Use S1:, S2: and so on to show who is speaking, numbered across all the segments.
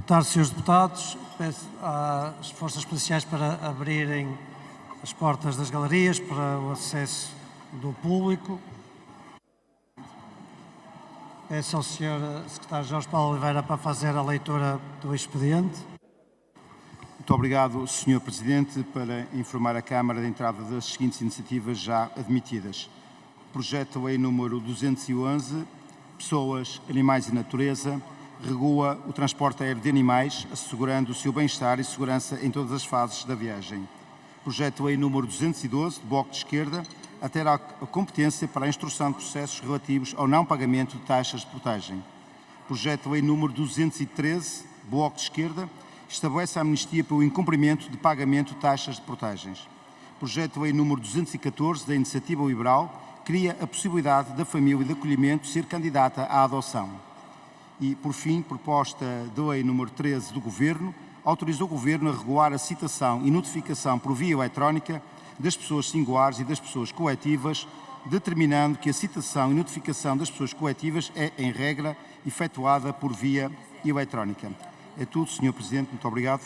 S1: Boa tarde, senhores deputados. Peço às forças policiais para abrirem as portas das galerias para o acesso do público. Peço ao Sr. Secretário Jorge Paulo Oliveira para fazer a leitura do expediente.
S2: Muito obrigado, Sr. Presidente, para informar a Câmara da entrada das seguintes iniciativas já admitidas. Projeto de Lei número 211, Pessoas, Animais e Natureza, regula o transporte aéreo de animais, assegurando o seu bem-estar e segurança em todas as fases da viagem. Projeto de Lei número 212, do Bloco de Esquerda, altera a competência para a instrução de processos relativos ao não pagamento de taxas de portagem. Projeto de Lei número 213, Bloco de Esquerda, estabelece a amnistia pelo incumprimento de pagamento de taxas de portagens. Projeto de Lei número 214, da Iniciativa Liberal, cria a possibilidade da família de acolhimento ser candidata à adoção. E, por fim, proposta de Lei número 13 do Governo, autoriza o Governo a regular a citação e notificação por via eletrónica das pessoas singulares e das pessoas coletivas, determinando que a citação e notificação das pessoas coletivas é, em regra, efetuada por via eletrónica. É tudo, Sr. Presidente. Muito obrigado.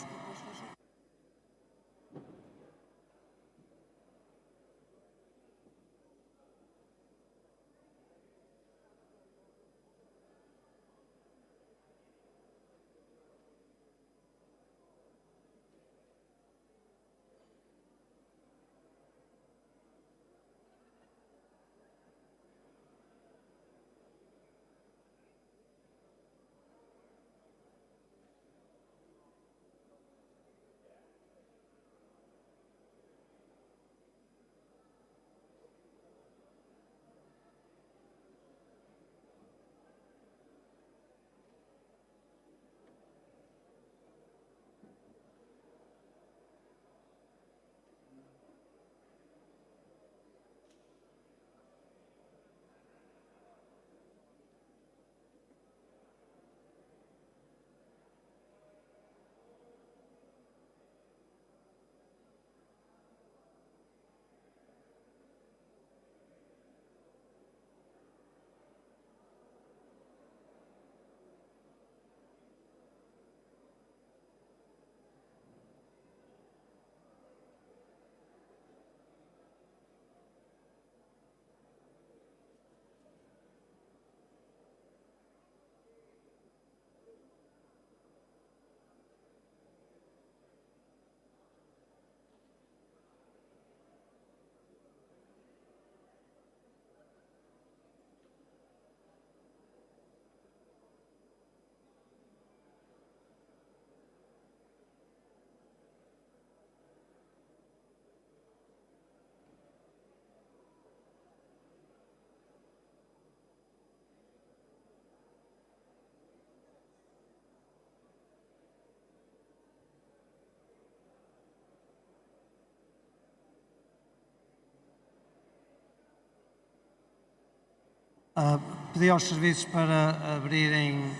S1: Pedi aos serviços para abrirem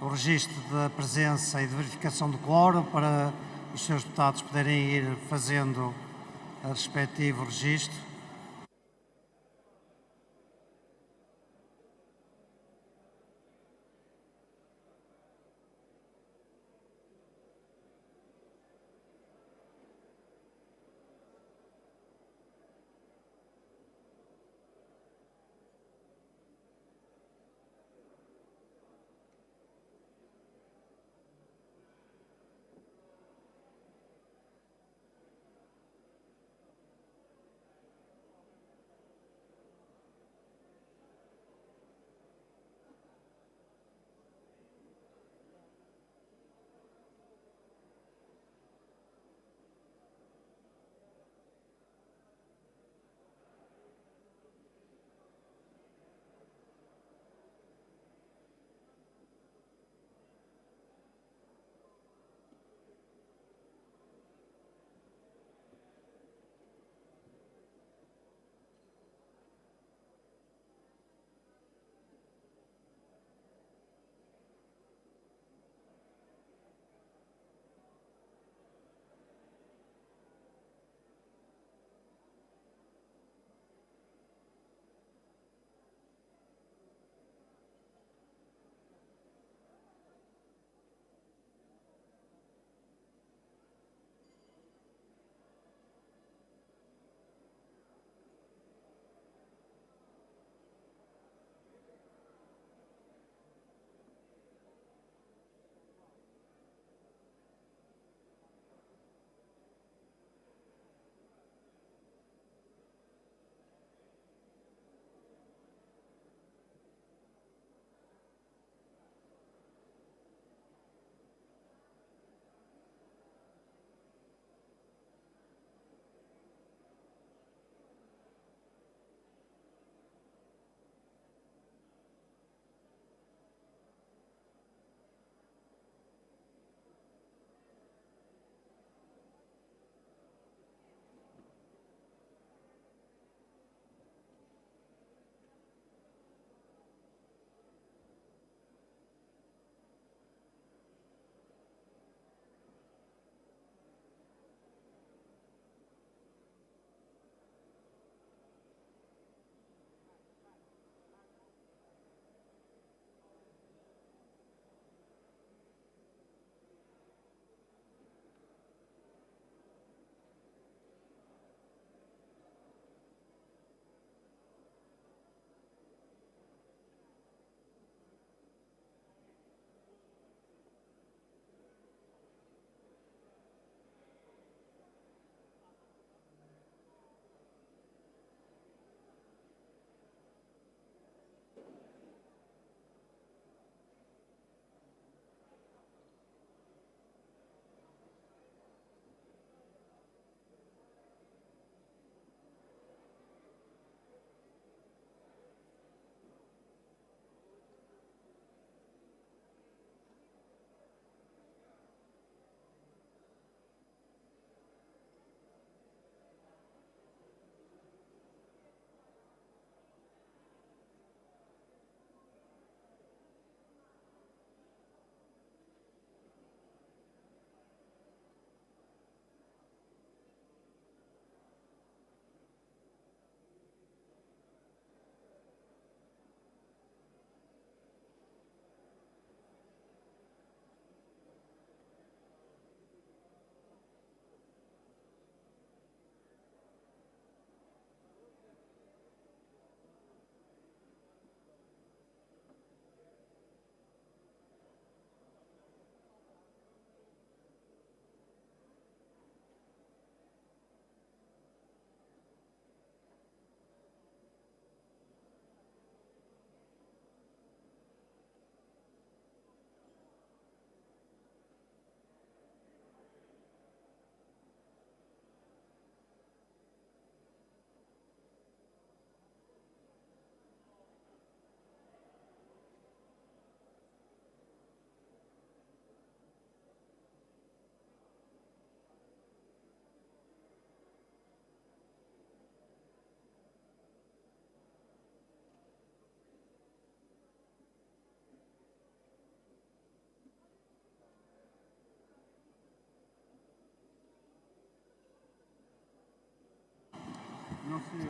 S1: o registro da presença e de verificação do quórum para os senhores deputados poderem ir fazendo o respectivo registro.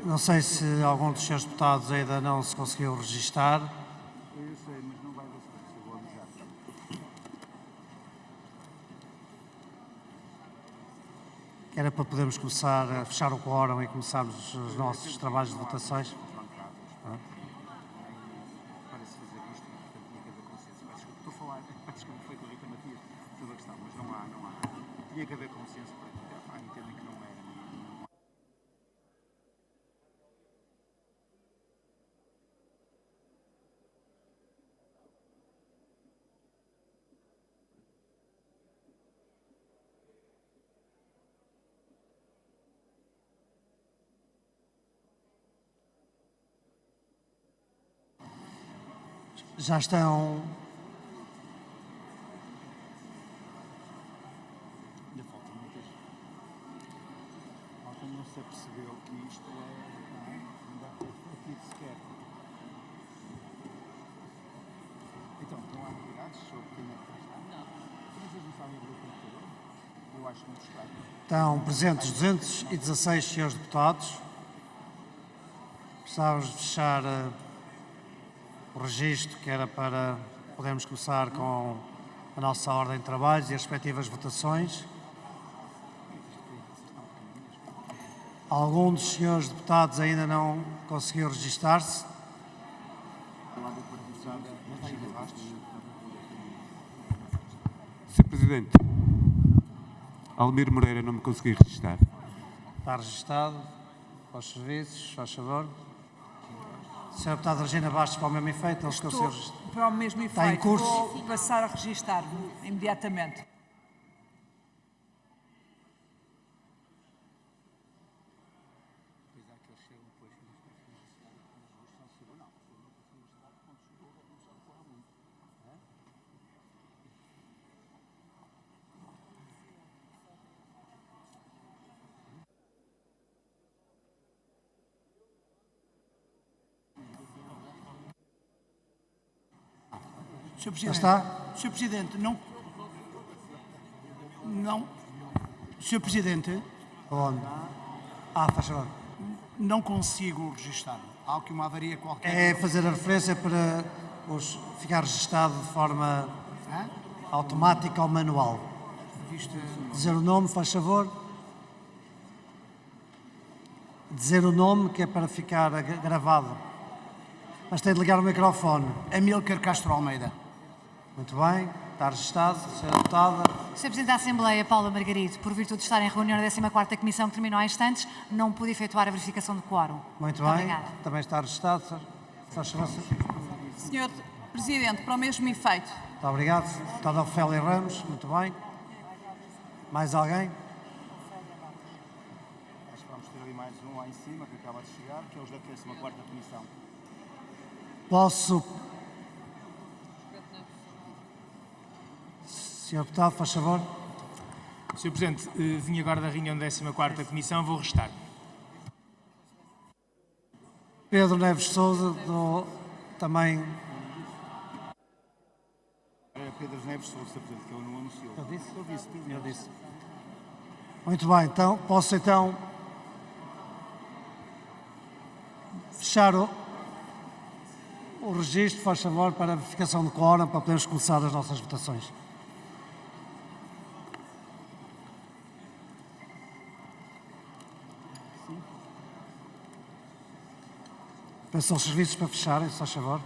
S1: Não sei se algum dos senhores deputados ainda não se conseguiu registar.
S2: Eu sei, mas não vai avançar, eu vou avisar.
S1: Que era para podermos começar a fechar o quórum e começarmos os nossos trabalhos de votações.
S2: Para se fazer isto, portanto, tinha que haver consenso. Peço desculpa, estou a falar, peço desculpa, foi com a Rita Matias sobre a questão, mas não há. Tinha que haver consenso para que entendem que não era.
S1: Já estão.
S2: Ainda faltam muitas. Malta não se apercebeu que isto é. Não dá aqui sequer. Então, não há novidades sobre quem é que está? Não. Mas eles não sabem abrir o computador? Eu acho que não está.
S1: Estão presentes 216 senhores deputados. Precisávamos de fechar o registro, que era para podermos começar com a nossa ordem de trabalhos e as respectivas votações. Algum dos senhores deputados ainda não conseguiu registar-se.
S3: Sr. Presidente, Almir Moreira não me consegui registrar.
S1: Está registado. Aos serviços, faz favor. Sra. Deputada Regina Bastos, para o mesmo efeito, não se conseguiu registrar.
S4: Para o mesmo efeito.
S1: Está em curso.
S4: Vou passar a registar-me imediatamente.
S5: Sr.
S1: Já
S5: Presidente,
S1: está?
S5: Sr. Presidente, não, Sr. Presidente,
S1: Onde? Faz favor.
S5: não consigo registrar-me. Há aqui uma avaria qualquer.
S1: É fazer a referência para ficar registado de forma
S5: Hã?
S1: automática ou manual.
S5: Visto,
S1: Dizer o nome, faz favor. Dizer o nome, que é para ficar gravado. Mas tem de ligar o microfone.
S5: Amílcar Castro Almeida.
S1: Muito bem, está registado, Sra. Deputada.
S6: Sr. Presidente da Assembleia, Paula Margarido, por virtude de estar em reunião da 14ª Comissão que terminou há instantes, não pude efetuar a verificação do quórum.
S1: Muito bem,
S6: Obrigada.
S1: também está registado. Faz favor.
S4: Senhor Presidente, para o mesmo efeito.
S1: Muito obrigado. Deputada Ofélia Ramos, muito bem. Mais alguém?
S2: Acho que vamos ter ali mais um lá em cima que acaba de chegar, que é os da 14ª Comissão.
S1: Posso... Sr. Deputado, faz favor.
S7: Sr. Presidente, vim agora da reunião da 14ª Comissão, vou restar.
S1: Pedro Neves Sousa, também...
S2: É Pedro Neves Sousa, Sr. Presidente, que ele não anunciou.
S1: Eu disse?
S2: Eu disse, Pedro Neves.
S1: disse. Muito bem, então, posso então fechar o registro, faz favor, para a verificação do quórum, para podermos começar as nossas votações. Peço aos serviços para fecharem, se faz favor.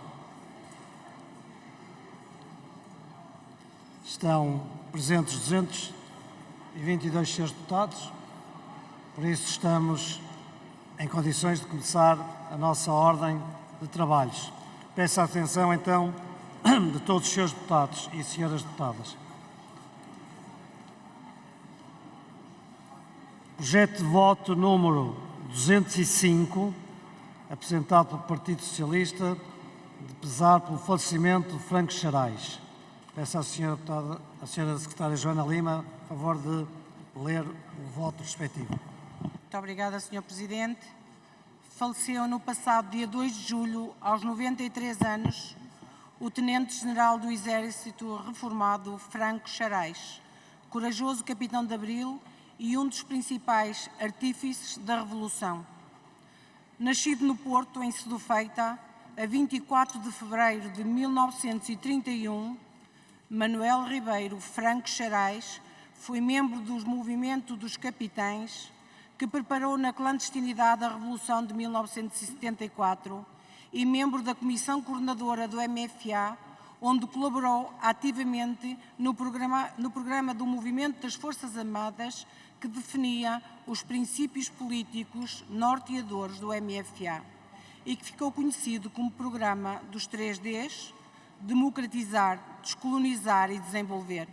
S1: Estão presentes 222 senhores deputados, por isso estamos em condições de começar a nossa ordem de trabalhos. Peço a atenção, então, de todos os senhores deputados e senhoras deputadas. Projeto de voto número 205, apresentado pelo Partido Socialista, de pesar pelo falecimento de Franco Xarais. Peço à senhora deputada, à senhora secretária Joana Lima, a favor de ler o voto respectivo.
S8: Muito obrigada, Sr. Presidente. Faleceu no passado dia 2 de julho, aos 93 anos, o Tenente-General do Exército reformado Franco Xarais, corajoso capitão de Abril e um dos principais artífices da Revolução. Nascido no Porto, em Sedufeita, a 24 de fevereiro de 1931, Manuel Ribeiro Franco Xarais foi membro do movimento dos capitães que preparou na clandestinidade a Revolução de 1974 e membro da Comissão Coordenadora do MFA, onde colaborou ativamente no programa do Movimento das Forças Armadas que definia os princípios políticos norteadores do MFA e que ficou conhecido como Programa dos 3Ds, Democratizar, Descolonizar e Desenvolver.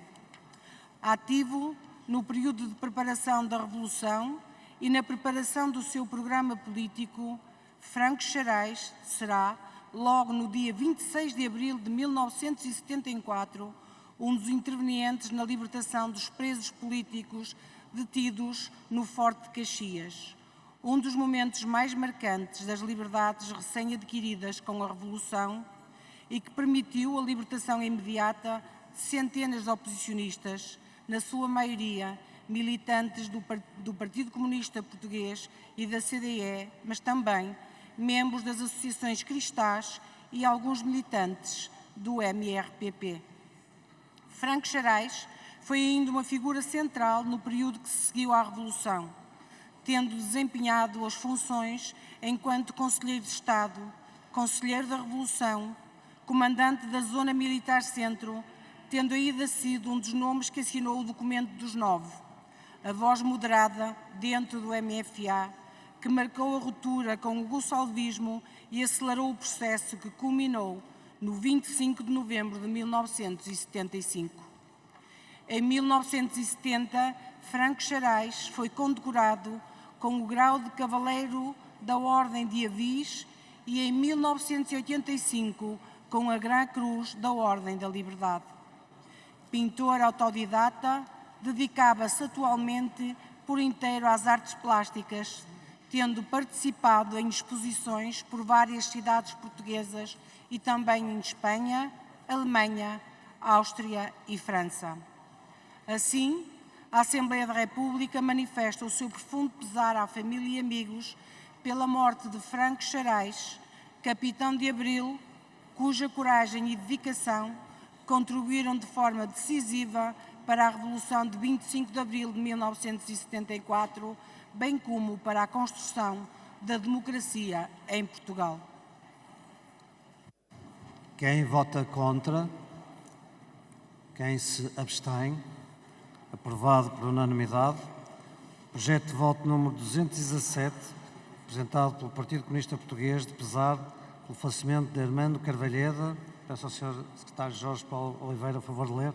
S8: Ativo no período de preparação da Revolução e na preparação do seu programa político, Franco Xarais será, logo no dia 26 de abril de 1974, um dos intervenientes na libertação dos presos políticos detidos no Forte de Caxias, um dos momentos mais marcantes das liberdades recém-adquiridas com a Revolução e que permitiu a libertação imediata de centenas de oposicionistas, na sua maioria militantes do Partido Comunista Português e da CDE, mas também membros das associações cristãs e alguns militantes do MRPP. Franco Xarais foi ainda uma figura central no período que se seguiu à Revolução, tendo desempenhado as funções enquanto Conselheiro de Estado, Conselheiro da Revolução, Comandante da Zona Militar Centro, tendo ainda sido um dos nomes que assinou o Documento dos Nove, a voz moderada dentro do MFA, que marcou a ruptura com o gonçalvismo e acelerou o processo que culminou no 25 de novembro de 1975. Em 1970, Franco Xarais foi condecorado com o grau de Cavaleiro da Ordem de Avis e em 1985 com a Gran Cruz da Ordem da Liberdade. Pintor autodidata, dedicava-se atualmente por inteiro às artes plásticas, tendo participado em exposições por várias cidades portuguesas e também em Espanha, Alemanha, Áustria e França. Assim, a Assembleia da República manifesta o seu profundo pesar à família e amigos pela morte de Franco Xarais, capitão de Abril, cuja coragem e dedicação contribuíram de forma decisiva para a Revolução de 25 de Abril de 1974, bem como para a construção da democracia em Portugal.
S1: Quem vota contra? Quem se abstém? Aprovado por unanimidade. Projeto de voto número 217, apresentado pelo Partido Comunista Português, de pesar pelo falecimento de Armando Carvalheda. Peço ao Sr. Secretário Jorge Paulo Oliveira a favor de ler.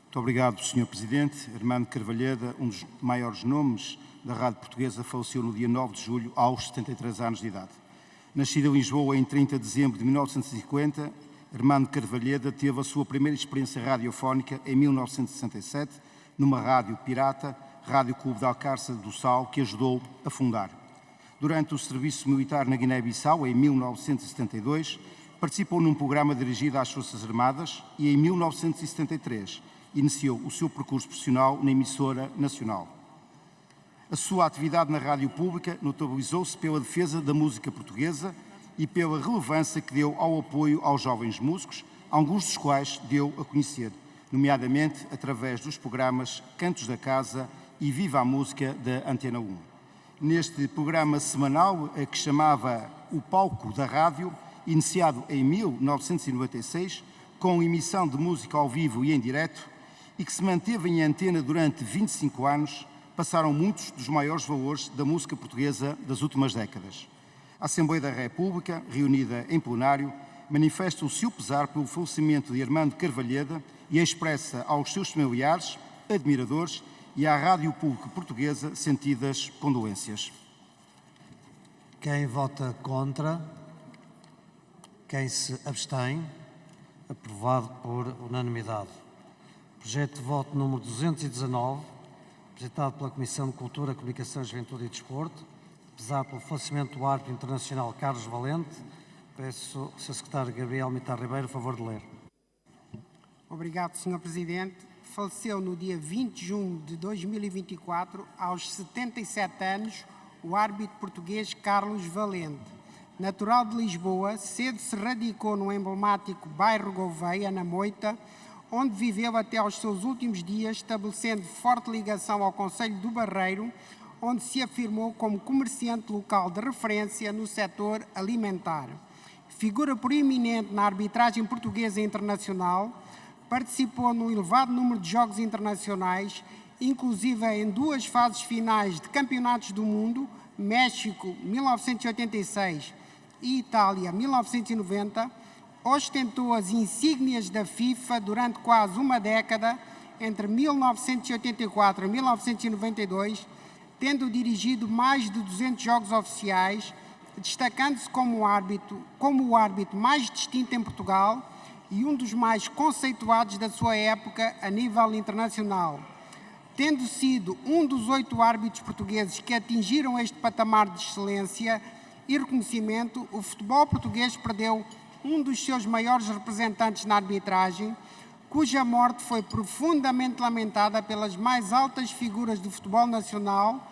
S2: Muito obrigado, Sr. Presidente. Armando Carvalheda, um dos maiores nomes da rádio portuguesa, faleceu no dia 9 de julho, aos 73 anos de idade. Nascido em Lisboa em 30 de dezembro de 1950, Armando Carvalheda teve a sua primeira experiência radiofónica em 1967, numa rádio pirata, Rádio Clube de Alcácer do Sal, que ajudou a fundar. Durante o serviço militar na Guiné-Bissau, em 1972, participou num programa dirigido às Forças Armadas e, em 1973, iniciou o seu percurso profissional na emissora nacional. A sua atividade na rádio pública notabilizou-se pela defesa da música portuguesa e pela relevância que deu ao apoio aos jovens músicos, alguns dos quais deu a conhecer, nomeadamente através dos programas Cantos da Casa e Viva a Música da Antena 1. Neste programa semanal, que chamava O Palco da Rádio, iniciado em 1996, com emissão de música ao vivo e em direto, e que se manteve em antena durante 25 anos, passaram muitos dos maiores valores da música portuguesa das últimas décadas. A Assembleia da República, reunida em plenário, manifesta o seu pesar pelo falecimento de Armando Carvalheda e expressa aos seus familiares, admiradores e à Rádio Pública Portuguesa sentidas condolências.
S1: Quem vota contra? Quem se abstém? Aprovado por unanimidade. Projeto de voto número 219, apresentado pela Comissão de Cultura, Comunicação, Juventude e Desporto, apesar pelo falecimento do árbitro internacional Carlos Valente. Peço ao Sr. Secretário Gabriel Mitar Ribeiro a favor de ler.
S5: Obrigado, Sr. Presidente. Faleceu no dia 20 de junho de 2024, aos 77 anos,
S3: o árbitro português Carlos Valente. Natural de Lisboa, cedo se radicou no emblemático bairro Gouveia, na Moita, onde viveu até aos seus últimos dias, estabelecendo forte ligação ao concelho do Barreiro, onde se afirmou como comerciante local de referência no setor alimentar. Figura proeminente na arbitragem portuguesa e internacional, participou num elevado número de jogos internacionais, inclusive em 2 fases finais de campeonatos do mundo, México 1986 e Itália 1990, ostentou as insígnias da FIFA durante quase uma década, entre 1984 e 1992, tendo dirigido mais de 200 jogos oficiais, destacando-se como o árbitro mais distinto em Portugal e um dos mais conceituados da sua época a nível internacional. Tendo sido um dos 8 árbitros portugueses que atingiram este patamar de excelência e reconhecimento, o futebol português perdeu um dos seus maiores representantes na arbitragem, cuja morte foi profundamente lamentada pelas mais altas figuras do futebol nacional,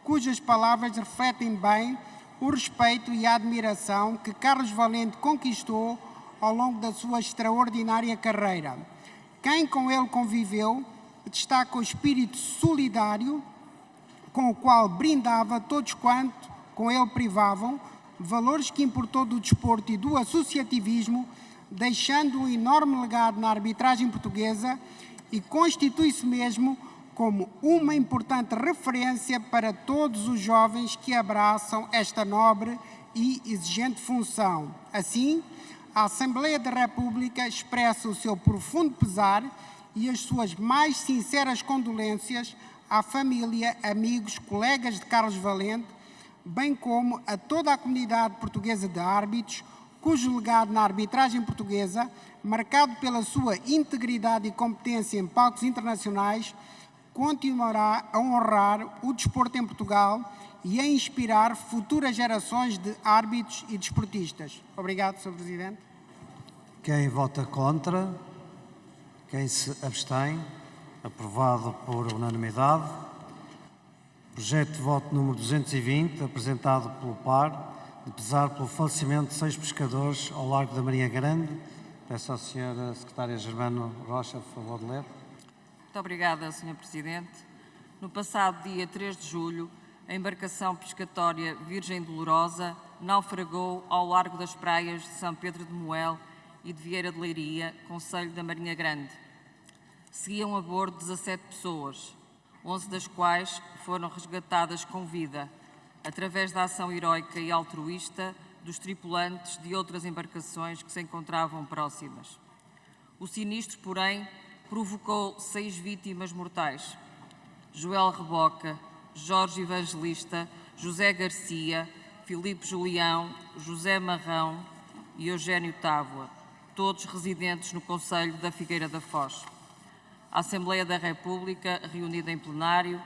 S3: cujas palavras refletem bem o respeito e a admiração que Carlos Valente conquistou ao longo da sua extraordinária carreira. Quem com ele conviveu destaca o espírito solidário com o qual brindava todos quanto com ele privavam, valores que importou do desporto e do associativismo, deixando um enorme legado na arbitragem portuguesa e constitui-se mesmo como uma importante referência para todos os jovens que abraçam esta nobre e exigente função. Assim, a Assembleia da República expressa o seu profundo pesar e as suas mais sinceras condolências à família, amigos, colegas de Carlos Valente, bem como a toda a comunidade portuguesa de árbitros, cujo legado na arbitragem portuguesa, marcado pela sua integridade e competência em palcos internacionais, continuará a honrar o desporto em Portugal e a inspirar futuras gerações de árbitros e desportistas. Obrigado, Sr. Presidente.
S1: Quem vota contra? Quem se abstém? Aprovado por unanimidade. Projeto de voto número 220, apresentado pelo PAR, de pesar pelo falecimento de 6 pescadores ao largo da Marinha Grande. Peço à Sra. Secretária Germano Rocha, por favor, de ler.
S9: Muito obrigada, Sr. Presidente. No passado dia 3 de julho, a embarcação pescatória Virgem Dolorosa naufragou ao largo das praias de São Pedro de Moel e de Vieira de Leiria, concelho da Marinha Grande. Seguiam a bordo 17 pessoas, 11 das quais foram resgatadas com vida, através da ação heroica e altruísta dos tripulantes de outras embarcações que se encontravam próximas. O sinistro, porém, provocou 6 vítimas mortais: Joel Reboca, Jorge Evangelista, José Garcia, Filipe Julião, José Marrão e Eugénio Távoa, todos residentes no concelho da Figueira da Foz. A Assembleia da República, reunida em plenário,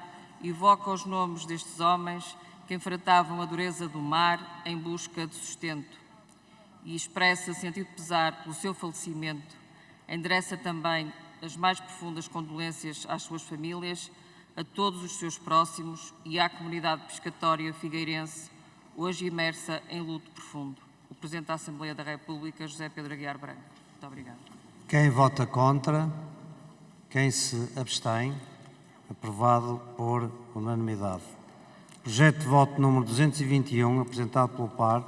S9: evoca os nomes destes homens que enfrentavam a dureza do mar em busca de sustento e expressa sentido pesar pelo seu falecimento. Endereça também as mais profundas condolências às suas famílias, a todos os seus próximos e à comunidade pescatória figueirense, hoje imersa em luto profundo. O Presidente da Assembleia da República, José Pedro Aguiar Branco. Muito obrigado.
S1: Quem vota contra? Quem se abstém? Aprovado por unanimidade. Projeto de voto número 221, apresentado pelo PAR,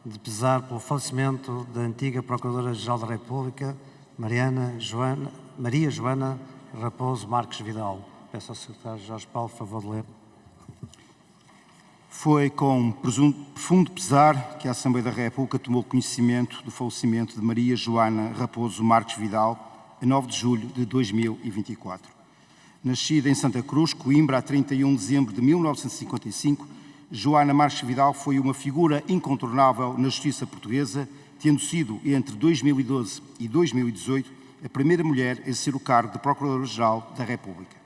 S1: de pesar pelo falecimento da antiga Procuradora-Geral da República, Maria Joana Raposo Marques Vidal. Peço ao Secretário Jorge Paulo, por favor, de ler.
S2: Foi com profundo pesar que a Assembleia da República tomou conhecimento do falecimento de Maria Joana Raposo Marques Vidal, a 9 de julho de 2024. Nascida em Santa Cruz, Coimbra, a 31 de dezembro de 1955, Joana Marques Vidal foi uma figura incontornável na justiça portuguesa, tendo sido, entre 2012 e 2018, a primeira mulher a exercer o cargo de Procuradora-Geral da República.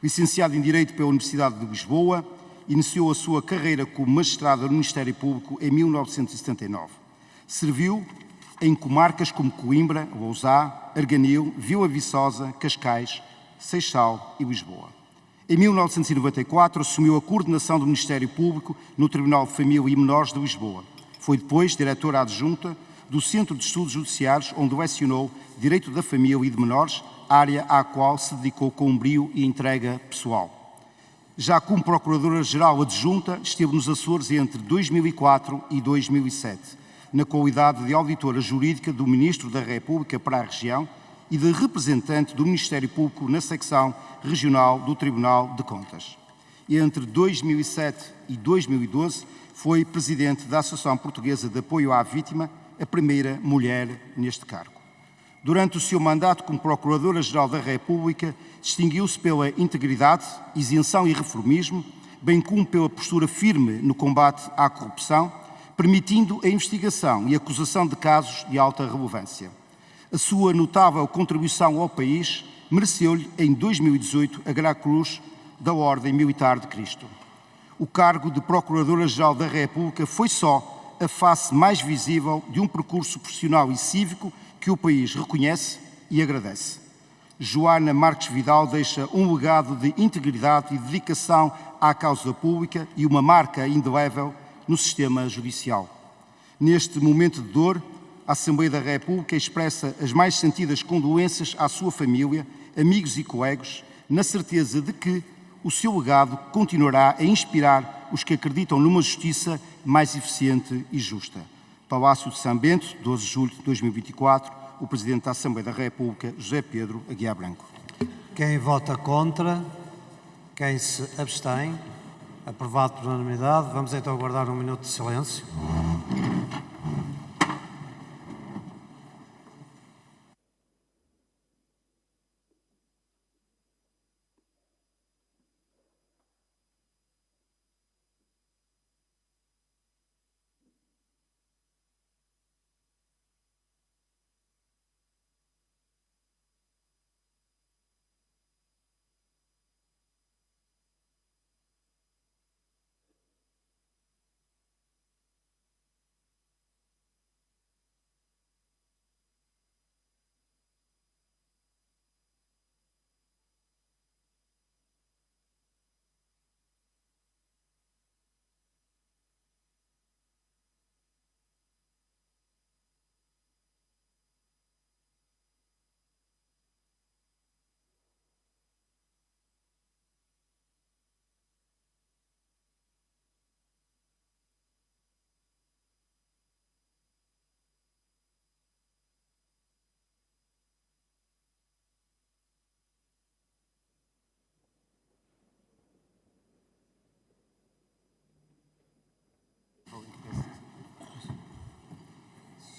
S2: Licenciada em Direito pela Universidade de Lisboa, iniciou a sua carreira como magistrada no Ministério Público em 1979. Serviu em comarcas como Coimbra, Lousá, Arganil, Vila Viçosa, Cascais, Seixal e Lisboa. Em 1994, assumiu a coordenação do Ministério Público no Tribunal de Família e Menores de Lisboa. Foi depois diretora adjunta do Centro de Estudos Judiciários, onde lecionou Direito da Família e de Menores, área à qual se dedicou com brio e entrega pessoal. Já como Procuradora-Geral Adjunta, esteve nos Açores entre 2004 e 2007, na qualidade de auditora jurídica do Ministro da República para a região e de representante do Ministério Público na secção regional do Tribunal de Contas. Entre 2007 e 2012, foi presidente da Associação Portuguesa de Apoio à Vítima, a primeira mulher neste cargo. Durante o seu mandato como Procuradora-Geral da República, distinguiu-se pela integridade, isenção e reformismo, bem como pela postura firme no combate à corrupção, permitindo a investigação e acusação de casos de alta relevância. A sua notável contribuição ao país mereceu-lhe, em 2018, a Grande Cruz da Ordem Militar de Cristo. O cargo de Procuradora-Geral da República foi só a face mais visível de um percurso profissional e cívico que o país reconhece e agradece. Joana Marques Vidal deixa um legado de integridade e dedicação à causa pública e uma marca indelével no sistema judicial. Neste momento de dor, a Assembleia da República expressa as mais sentidas condolências à sua família, amigos e colegas, na certeza de que o seu legado continuará a inspirar os que acreditam numa justiça mais eficiente e justa. Palácio de São Bento, 12 de julho de 2024, o Presidente da Assembleia da República, José Pedro Aguiar Branco.
S1: Quem vota contra? Quem se abstém? Aprovado por unanimidade. Vamos então guardar um minuto de silêncio.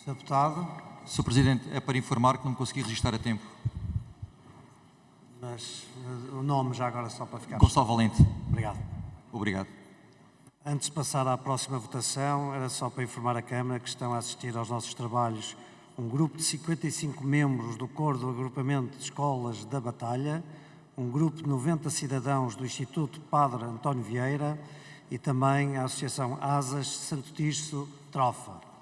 S1: Sr. Deputado,
S10: Sr. Presidente, é para informar que não consegui registrar a tempo.
S1: mas o nome já agora só para ficar.
S10: Gonçalo Valente.
S1: Obrigado.
S10: Obrigado.
S1: Antes de passar à próxima votação, era só para informar a Câmara que estão a assistir aos nossos trabalhos um grupo de 55 membros do Coro do Agrupamento de Escolas da Batalha, um grupo de 90 cidadãos do Instituto Padre António Vieira e também a Associação Asas Santo Tirso Trofa.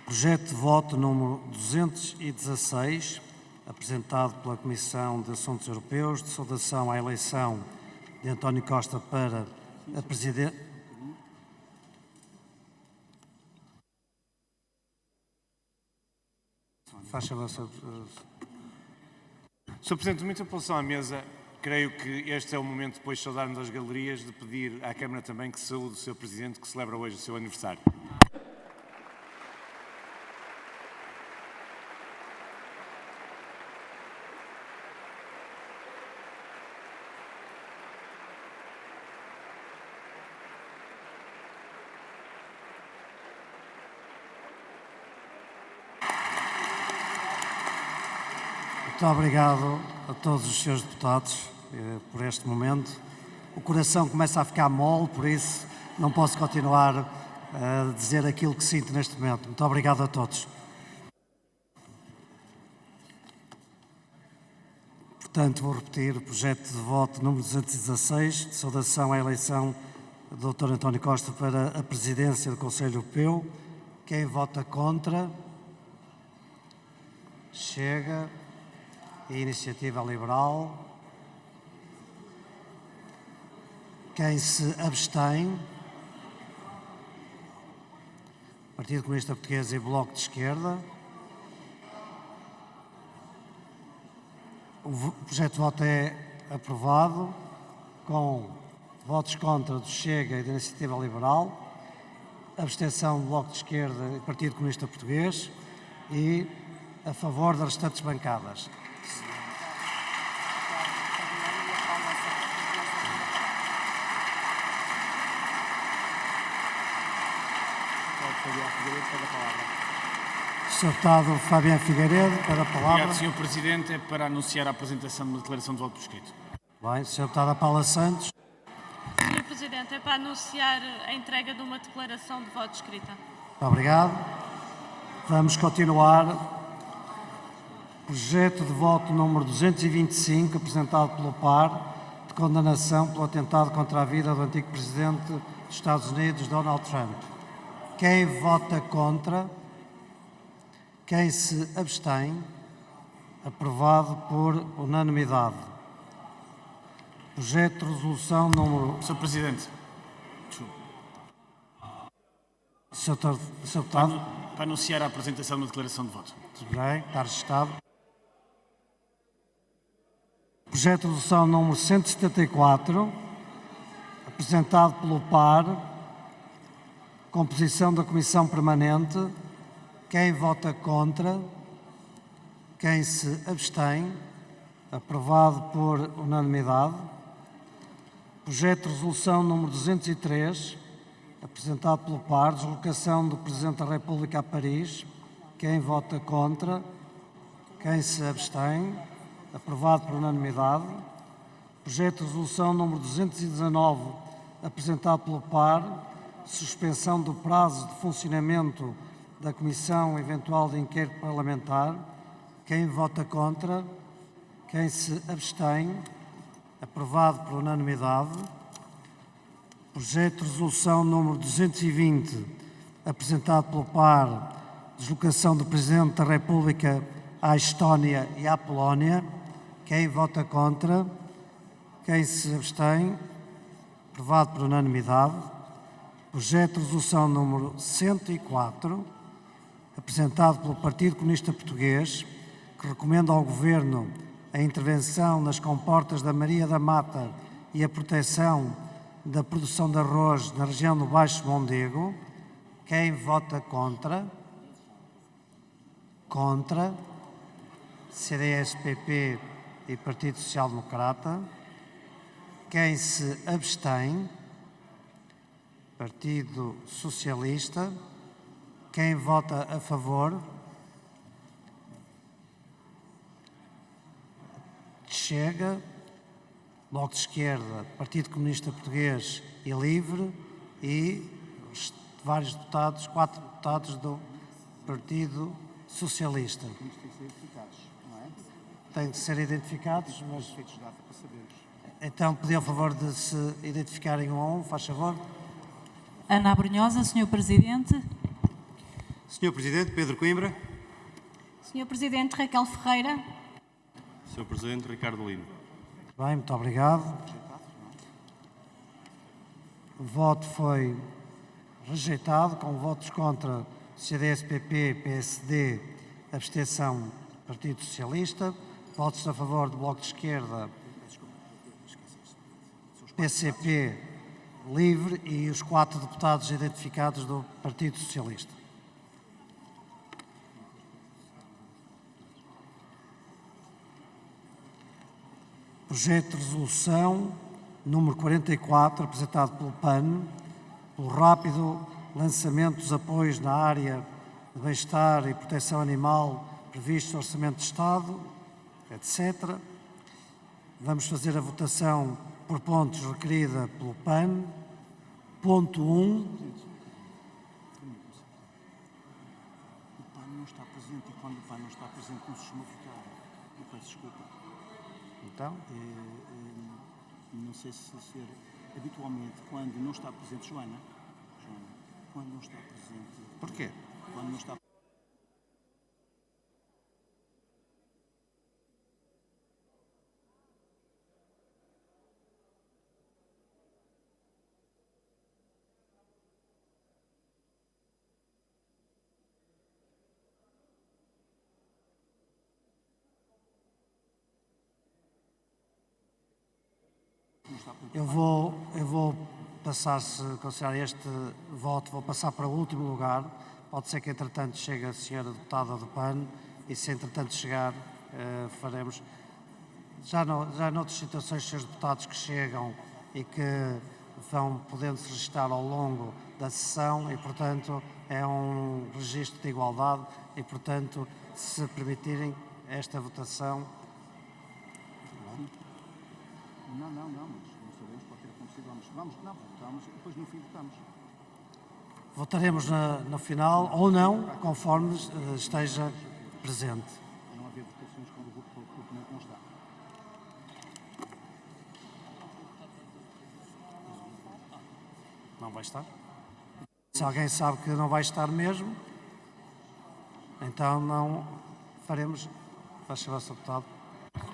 S1: Projeto de voto número 216, apresentado pela Comissão de Assuntos Europeus, de saudação à eleição de António Costa para a presidência. Faz favor, Sr.
S11: Sr. Presidente, muita apelação à mesa. Creio que este é o momento, depois de saudarmos as galerias, de pedir à Câmara também que saúde o Sr. Presidente, que celebra hoje o seu aniversário.
S1: Muito obrigado a todos os senhores deputados por este momento. O coração começa a ficar mole, por isso não posso continuar a dizer aquilo que sinto neste momento. Muito obrigado a todos. Portanto, vou repetir o projeto de voto número 216, de saudação à eleição do Dr. António Costa para a presidência do Conselho Europeu. Quem vota contra? Chega. E Iniciativa Liberal. Quem se abstém? Partido Comunista Português e Bloco de Esquerda. O projeto de voto é aprovado com votos contra do Chega e da Iniciativa Liberal, abstenção do Bloco de Esquerda e Partido Comunista Português e a favor das restantes bancadas. Sr. Deputado Fabiano Figueiredo, para a palavra.
S5: Obrigado, Sr. Presidente. É para anunciar a apresentação de uma declaração de voto por escrito.
S1: Bem, Sr. Deputado Paula Santos.
S12: Sr. Presidente, é para anunciar a entrega de uma declaração de voto escrita.
S1: Muito obrigado. Vamos continuar. Projeto de voto número 225, apresentado pelo PAR, de condenação pelo atentado contra a vida do antigo presidente dos Estados Unidos, Donald Trump. Quem vota contra? Quem se abstém? Aprovado por unanimidade. Projeto de resolução número...
S5: Sr. Presidente.
S1: Sr. Deputado.
S5: Para anunciar a apresentação da declaração de voto.
S1: Muito bem, está registado. Projeto de resolução número 174, apresentado pelo PAR, composição da Comissão Permanente. Quem vota contra? Quem se abstém? Aprovado por unanimidade. Projeto de resolução número 203, apresentado pelo PAR, deslocação do Presidente da República a Paris. Quem vota contra? Quem se abstém? Aprovado por unanimidade. Projeto de resolução número 219, apresentado pelo PAR, suspensão do prazo de funcionamento da Comissão Eventual de Inquérito Parlamentar. Quem vota contra? Quem se abstém? Aprovado por unanimidade. Projeto de resolução número 220, apresentado pelo PAR, deslocação do Presidente da República à Estónia e à Polónia. Quem vota contra? Quem se abstém? Aprovado por unanimidade. Projeto de resolução número 104, apresentado pelo Partido Comunista Português, que recomenda ao Governo a intervenção nas comportas da Maria da Mata e a proteção da produção de arroz na região do Baixo Mondego. Quem vota contra? Contra. CDS-PP e Partido Social Democrata. Quem se abstém? Partido Socialista. Quem vota a favor? Chega. Bloco de Esquerda, Partido Comunista Português e Livre e vários deputados, 4 deputados do Partido Socialista. Têm que ser identificados, mas... Então, pedir ao favor de se identificarem um a um, faz favor.
S13: Ana Abrunhosa, Sr. Presidente.
S14: Sr. Presidente, Pedro Coimbra.
S12: Sr. Presidente, Raquel Ferreira.
S14: Sr. Presidente, Ricardo Lino.
S1: Bem, muito obrigado. O voto foi rejeitado, com votos contra CDS-PP, PSD, abstenção Partido Socialista, votos a favor do Bloco de Esquerda, PCP, Livre e os 4 deputados identificados do Partido Socialista. Projeto de resolução número 44, apresentado pelo PAN, pelo rápido lançamento dos apoios na área de bem-estar e proteção animal previstos no Orçamento de Estado, etc. Vamos fazer a votação por pontos requerida pelo PAN. Ponto 1.
S2: O PAN não está presente e quando o PAN não está presente não se costuma votar. Eu peço desculpa.
S1: Então,
S2: não sei se habitualmente, quando não está presente, Joana, quando não está presente...
S1: porquê?
S2: Quando não está
S1: Eu vou passar, se considerar este voto, vou passar para o último lugar. Pode ser que, entretanto, chegue a senhora deputada do PAN e, se entretanto chegar, faremos. Já noutras situações, senhores deputados que chegam e que vão podendo-se registrar ao longo da sessão e, portanto, é um registro de igualdade e, portanto, se permitirem esta votação...
S2: Não, mas não sabemos, pode ter acontecido. Votamos, depois no fim votamos.
S1: Votaremos no final, ou não, conforme esteja presente.
S2: Não haver votações quando o documento não está.
S1: Não vai estar? Se alguém sabe que não vai estar mesmo, então não faremos. Faz favor, Sr. Deputado.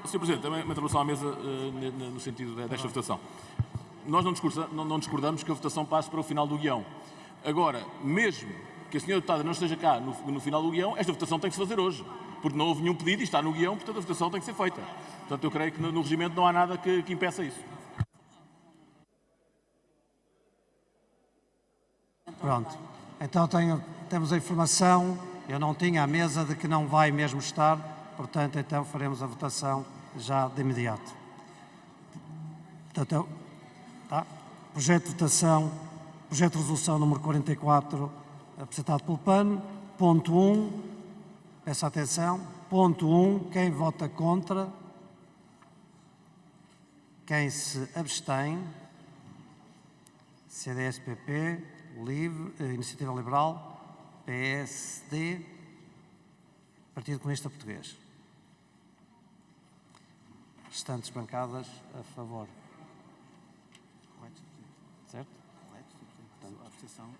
S15: Sr. Presidente, também uma intervenção à mesa no sentido desta votação. Nós não discordamos que a votação passe para o final do guião. Agora, mesmo que a senhora deputada não esteja cá no final do guião, esta votação tem que se fazer hoje. Porque não houve nenhum pedido e está no guião, portanto a votação tem que ser feita. Portanto, eu creio que no regimento não há nada que impeça isso.
S1: Pronto. Então temos a informação, eu não tinha à mesa, de que não vai mesmo estar, portanto, então faremos a votação já de imediato. Portanto, projeto de votação, projeto de resolução número 44, apresentado pelo PAN. Ponto 1, peço atenção. Ponto 1, quem vota contra? Quem se abstém? CDS-PP, Iniciativa Liberal, PSD, Partido Comunista Português. Restantes bancadas a favor. Certo?
S2: A abstenção.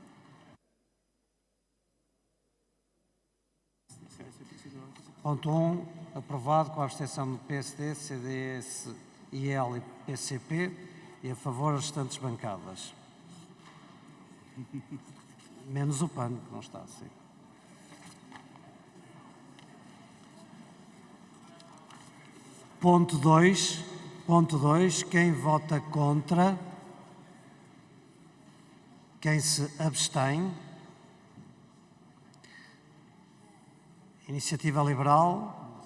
S1: Ponto 1, aprovado com a abstenção do PSD, CDS, IL e PCP e a favor as restantes bancadas. Menos o PAN, que não está assim. Ponto 2, quem vota contra? Quem se abstém? Iniciativa Liberal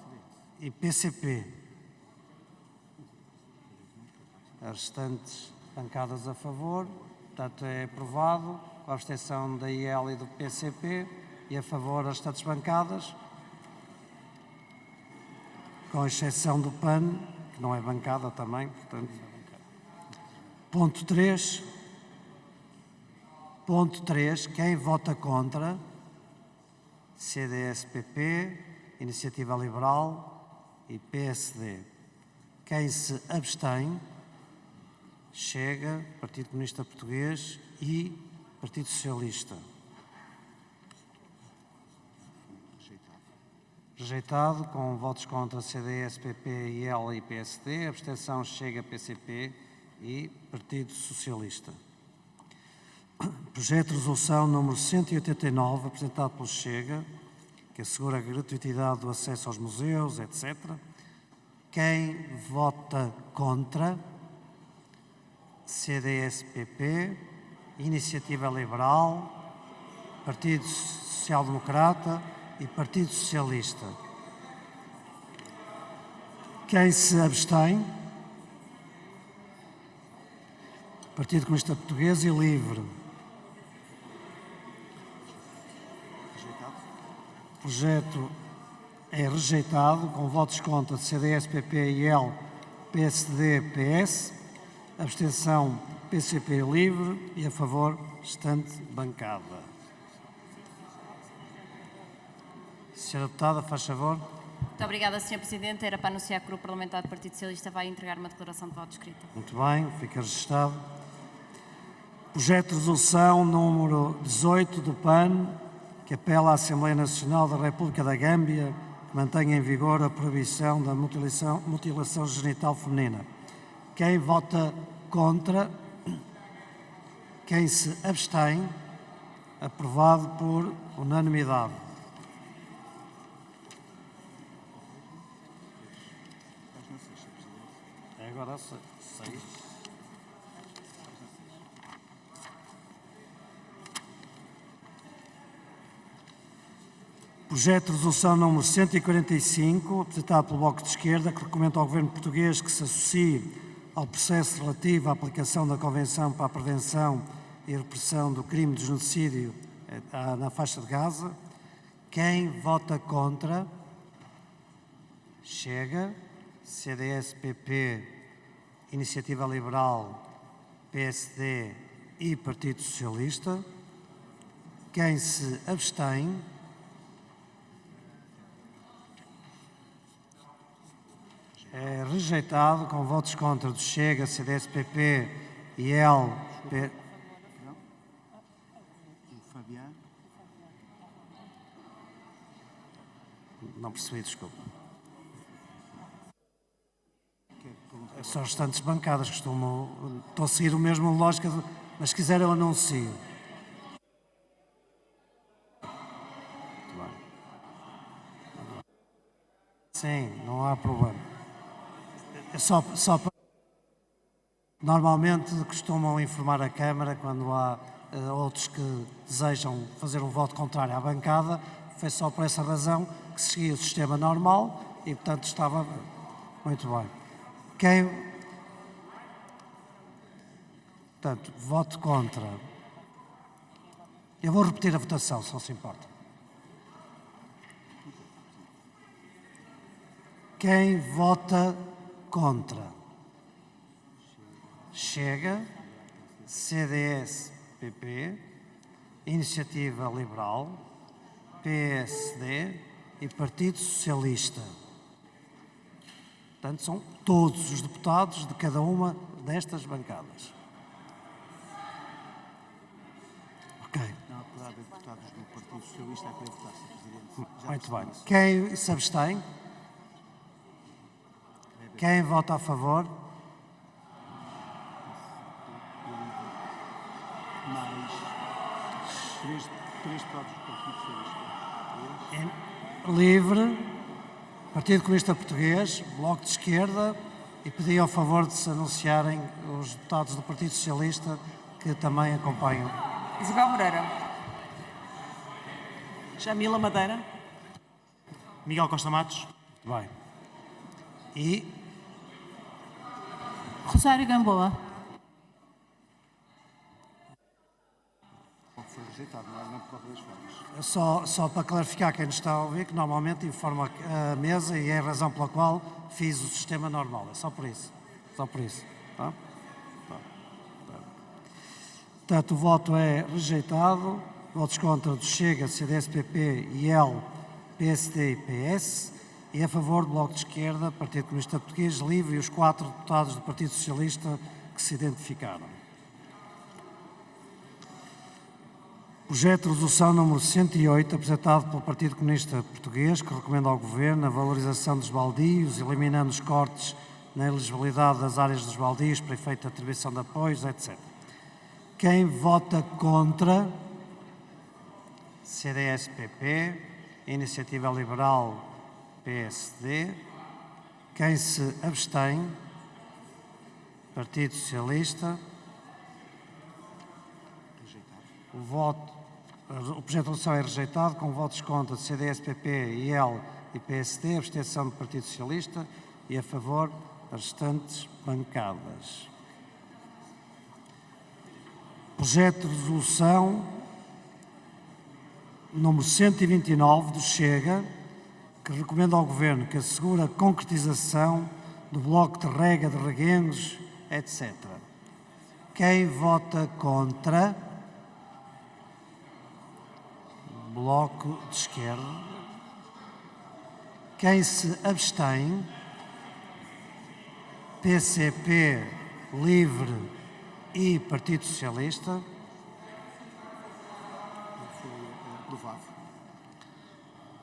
S1: e PCP. As restantes bancadas a favor, portanto é aprovado, com a abstenção da IL e do PCP, e a favor as restantes bancadas, com exceção do PAN, que não é bancada também, portanto. Ponto 3, quem vota contra? CDS-PP, Iniciativa Liberal e PSD. Quem se abstém? Chega, Partido Comunista Português e Partido Socialista. Rejeitado, com votos contra CDS, PP, IL e PSD. Abstenção Chega, PCP e Partido Socialista. Projeto de resolução número 189, apresentado pelo Chega, que assegura a gratuitidade do acesso aos museus, etc. Quem vota contra? CDS-PP, Iniciativa Liberal, Partido Social Democrata e Partido Socialista. Quem se abstém? Partido Comunista Português e Livre. O projeto é rejeitado, com votos contra de CDS, PP, IL, PSD, PS, abstenção PCP Livre e a favor restante bancada. Senhora Deputada, faz favor.
S16: Muito obrigada, Sr. Presidente. Era para anunciar que o Grupo Parlamentar do Partido Socialista vai entregar uma declaração de voto escrita.
S1: Muito bem, fica registado. Projeto de resolução número 18 do PAN, que apela à Assembleia Nacional da República da Gâmbia que mantenha em vigor a proibição da mutilação genital feminina. Quem vota contra? Quem se abstém? Aprovado por unanimidade. Agora 6. Projeto de resolução número 145, apresentado pelo Bloco de Esquerda, que recomenda ao Governo português que se associe ao processo relativo à aplicação da Convenção para a Prevenção e Repressão do Crime de Genocídio na faixa de Gaza. Quem vota contra? Chega. CDS-PP, Iniciativa Liberal, PSD e Partido Socialista. Quem se abstém? É rejeitado com votos contra do Chega, CDS-PP e LP. Não percebi, desculpa. São as restantes bancadas, estou a seguir o mesmo lógica, mas se quiser eu anuncio. Sim, não há problema. É só para... Normalmente costumam informar a Câmara quando há outros que desejam fazer um voto contrário à bancada. Foi só por essa razão que seguia o sistema normal e, portanto, estava muito bem. Portanto, voto contra. Eu vou repetir a votação, se não se importa. Quem vota contra? Chega, CDS, PP, Iniciativa Liberal, PSD e Partido Socialista. Portanto, são todos os deputados de cada uma destas bancadas. Ok.
S2: Não, apesar de deputados do Partido Socialista, há que votar, Sr. Presidente.
S1: Muito bem. Quem se abstém? Quem vota a favor?
S2: Mais três deputados do Partido Socialista.
S1: Livre, Partido Comunista Português, Bloco de Esquerda, e pedi ao favor de se anunciarem os deputados do Partido Socialista que também acompanham.
S9: Isabel Moreira.
S17: Jamila Madeira.
S14: Miguel Costa Matos.
S1: Bem. E
S13: Rosário Gamboa.
S2: Foi rejeitado, não é por causa das formas.
S1: só para clarificar quem nos está a ouvir, que normalmente informa a mesa e é a razão pela qual fiz o sistema normal. É só por isso. Só por isso. Tá? Portanto, o voto é rejeitado. Votos contra do Chega, CDS-PP, IEL, PSD e PS. E a favor do Bloco de Esquerda, Partido Comunista Português, Livre e os 4 deputados do Partido Socialista que se identificaram. Projeto de resolução número 108, apresentado pelo Partido Comunista Português, que recomenda ao Governo a valorização dos baldios, eliminando os cortes na elegibilidade das áreas dos baldios para efeito de atribuição de apoios, etc. Quem vota contra? CDS-PP, Iniciativa Liberal, PSD. Quem se abstém? Partido Socialista. O projeto de resolução é rejeitado com votos contra de CDS, PP, IEL e PSD, abstenção do Partido Socialista e a favor as restantes bancadas. Projeto de resolução número 129 do Chega, que recomenda ao Governo que assegure a concretização do bloco de rega de reguengos, etc. Quem vota contra? Bloco de Esquerda. Quem se abstém? PCP, LIVRE e Partido Socialista.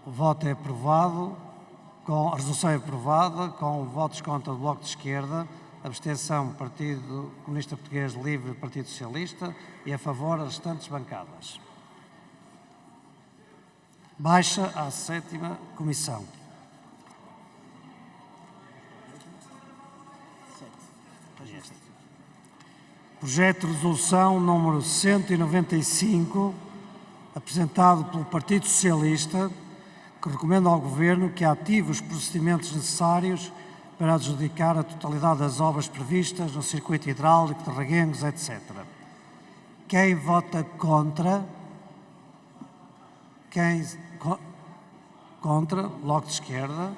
S1: O voto é aprovado, a resolução é aprovada, com votos contra do Bloco de Esquerda, abstenção Partido Comunista Português, LIVRE e Partido Socialista e a favor as restantes bancadas. Baixa à 7ª Comissão. Projeto de resolução número 195, apresentado pelo Partido Socialista, que recomenda ao Governo que ative os procedimentos necessários para adjudicar a totalidade das obras previstas no circuito hidráulico de reguengos, etc. Quem vota contra? Contra? Bloco de Esquerda.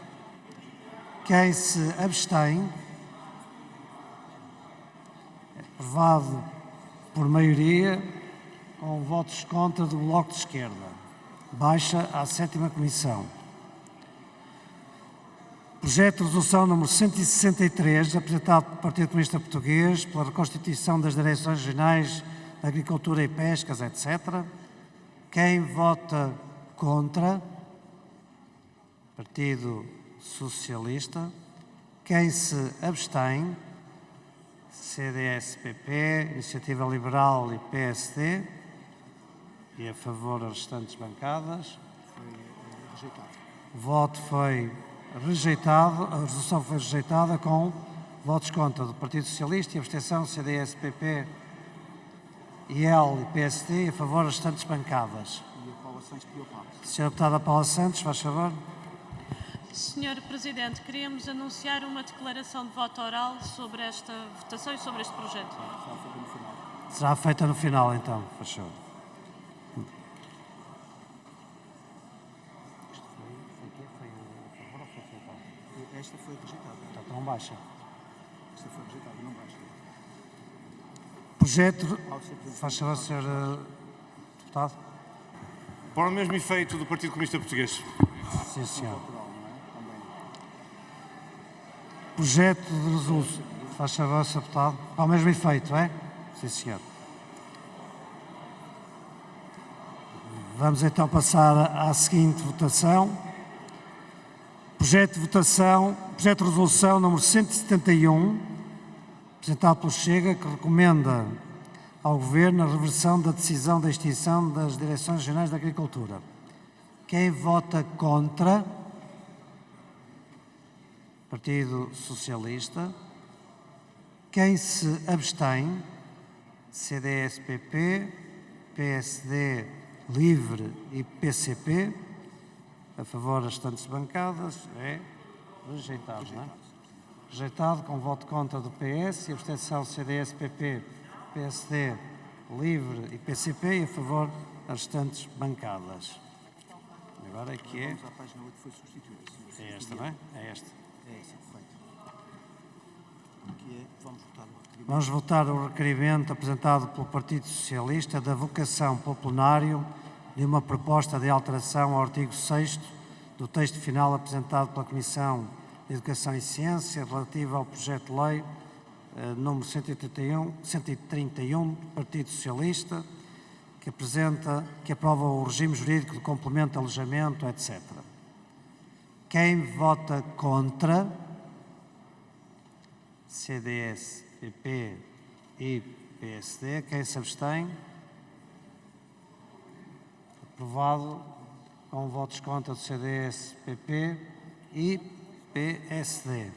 S1: Quem se abstém? Aprovado por maioria, com votos contra do Bloco de Esquerda. Baixa à 7ª Comissão. Projeto de resolução número 163, apresentado pelo Partido Comunista Português, pela reconstituição das Direções Regionais de Agricultura e Pescas, etc. Quem vota contra? Partido Socialista. Quem se abstém? CDS-PP, Iniciativa Liberal e PSD. E a favor as restantes bancadas. O voto foi rejeitado, a resolução foi rejeitada com votos contra do Partido Socialista e abstenção CDS-PP, IL e PSD e a favor as restantes bancadas. Senhora Deputada Paula Santos, faz favor.
S12: Senhor Presidente, queríamos anunciar uma declaração de voto oral sobre esta votação e sobre este projeto.
S1: Será feita no final, então, faz favor.
S2: Esta foi rejeitada.
S1: Então baixa.
S2: Esta foi rejeitada, não baixa.
S1: Projeto. Faz favor, Sr. Deputado.
S11: Para o mesmo efeito do Partido Comunista Português.
S1: Sim, senhor. Projeto de resolução. Faz favor, Sr. Deputado. Para o mesmo efeito, é? Sim, senhor. Vamos então passar à seguinte votação. Projeto de resolução número 171, apresentado pelo Chega, que recomenda ao Governo a reversão da decisão da extinção das Direções Regionais de Agricultura. Quem vota contra? Partido Socialista. Quem se abstém? CDS-PP, PSD, LIVRE e PCP. A favor as restantes bancadas. É rejeitado, não é? Rejeitado com voto contra do PS e abstenção CDS-PP, PSD, LIVRE e PCP e a favor as restantes bancadas. Agora é que é... É esta, não é? É esta.
S2: É essa, perfeito. Aqui é, vamos votar o requerimento.
S1: Vamos votar o requerimento apresentado pelo Partido Socialista da vocação pelo plenário de uma proposta de alteração ao artigo 6º do texto final apresentado pela Comissão de Educação e Ciência relativa ao projeto de lei número 131 do Partido Socialista, que aprova o regime jurídico de complemento de alojamento, etc. Quem vota contra? CDS, PP e PSD. Quem se abstém? Aprovado com votos contra do CDS, PP e PSD.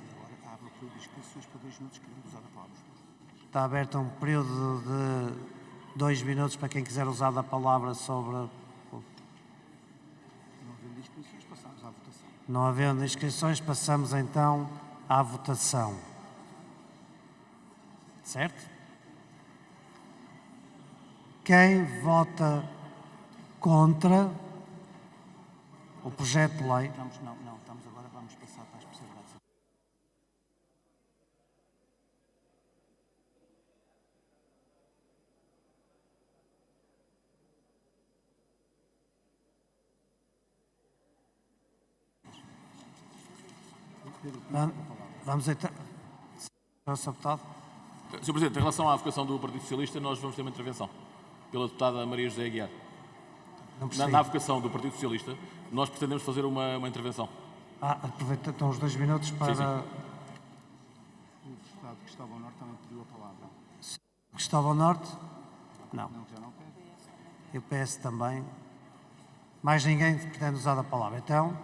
S1: Está aberto um período de 2 minutos para quem quiser usar a palavra sobre... Não havendo inscrições, passamos então à votação. Certo? Quem vota contra o projeto de lei?
S2: Estamos agora, vamos passar para as especialidades.
S1: Vamos então. Sr. Deputado.
S15: Sr. Presidente, em relação à avocação do Partido Socialista, nós vamos ter uma intervenção pela deputada Maria José Aguiar. Na avocação do Partido Socialista, nós pretendemos fazer uma intervenção.
S1: Aproveita então os 2 minutos para...
S2: O deputado Cristóvão Norte também pediu a palavra.
S1: Cristóvão Norte? Não.
S2: Já não quer?
S1: E o PS também. Mais ninguém pretende usar a palavra. Então,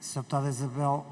S1: Sr. Deputada Isabel...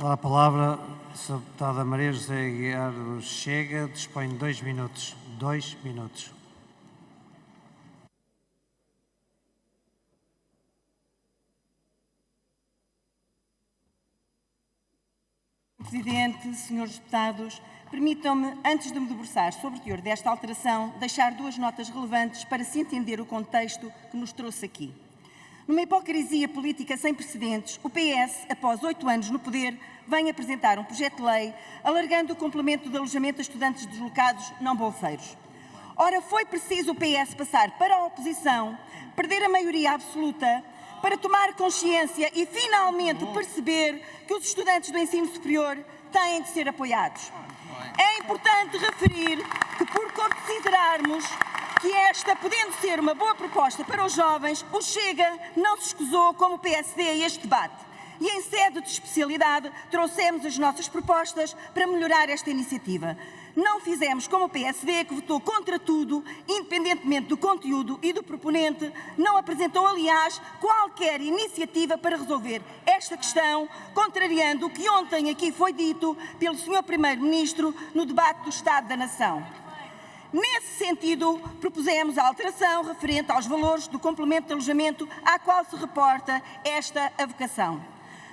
S1: A palavra, Sra. Deputada Maria José Aguiar do Chega, dispõe de 2 minutos. 2 minutos.
S17: Presidente, senhores deputados, permitam-me, antes de me debruçar sobre o teor desta alteração, deixar 2 notas relevantes para se entender o contexto que nos trouxe aqui. Numa hipocrisia política sem precedentes, o PS, após 8 anos no poder, vem apresentar um projeto de lei alargando o complemento de alojamento a estudantes deslocados não bolseiros. Ora, foi preciso o PS passar para a oposição, perder a maioria absoluta, para tomar consciência e finalmente perceber que os estudantes do ensino superior têm de ser apoiados. É importante referir que, por considerarmos que esta, podendo ser uma boa proposta para os jovens, o Chega não se escusou como o PSD a este debate. E em sede de especialidade trouxemos as nossas propostas para melhorar esta iniciativa. Não fizemos como o PSD, que votou contra tudo, independentemente do conteúdo e do proponente, não apresentou, aliás, qualquer iniciativa para resolver esta questão, contrariando o que ontem aqui foi dito pelo Sr. Primeiro-Ministro no debate do Estado da Nação. Nesse sentido, propusemos a alteração referente aos valores do complemento de alojamento à qual se reporta esta avocação.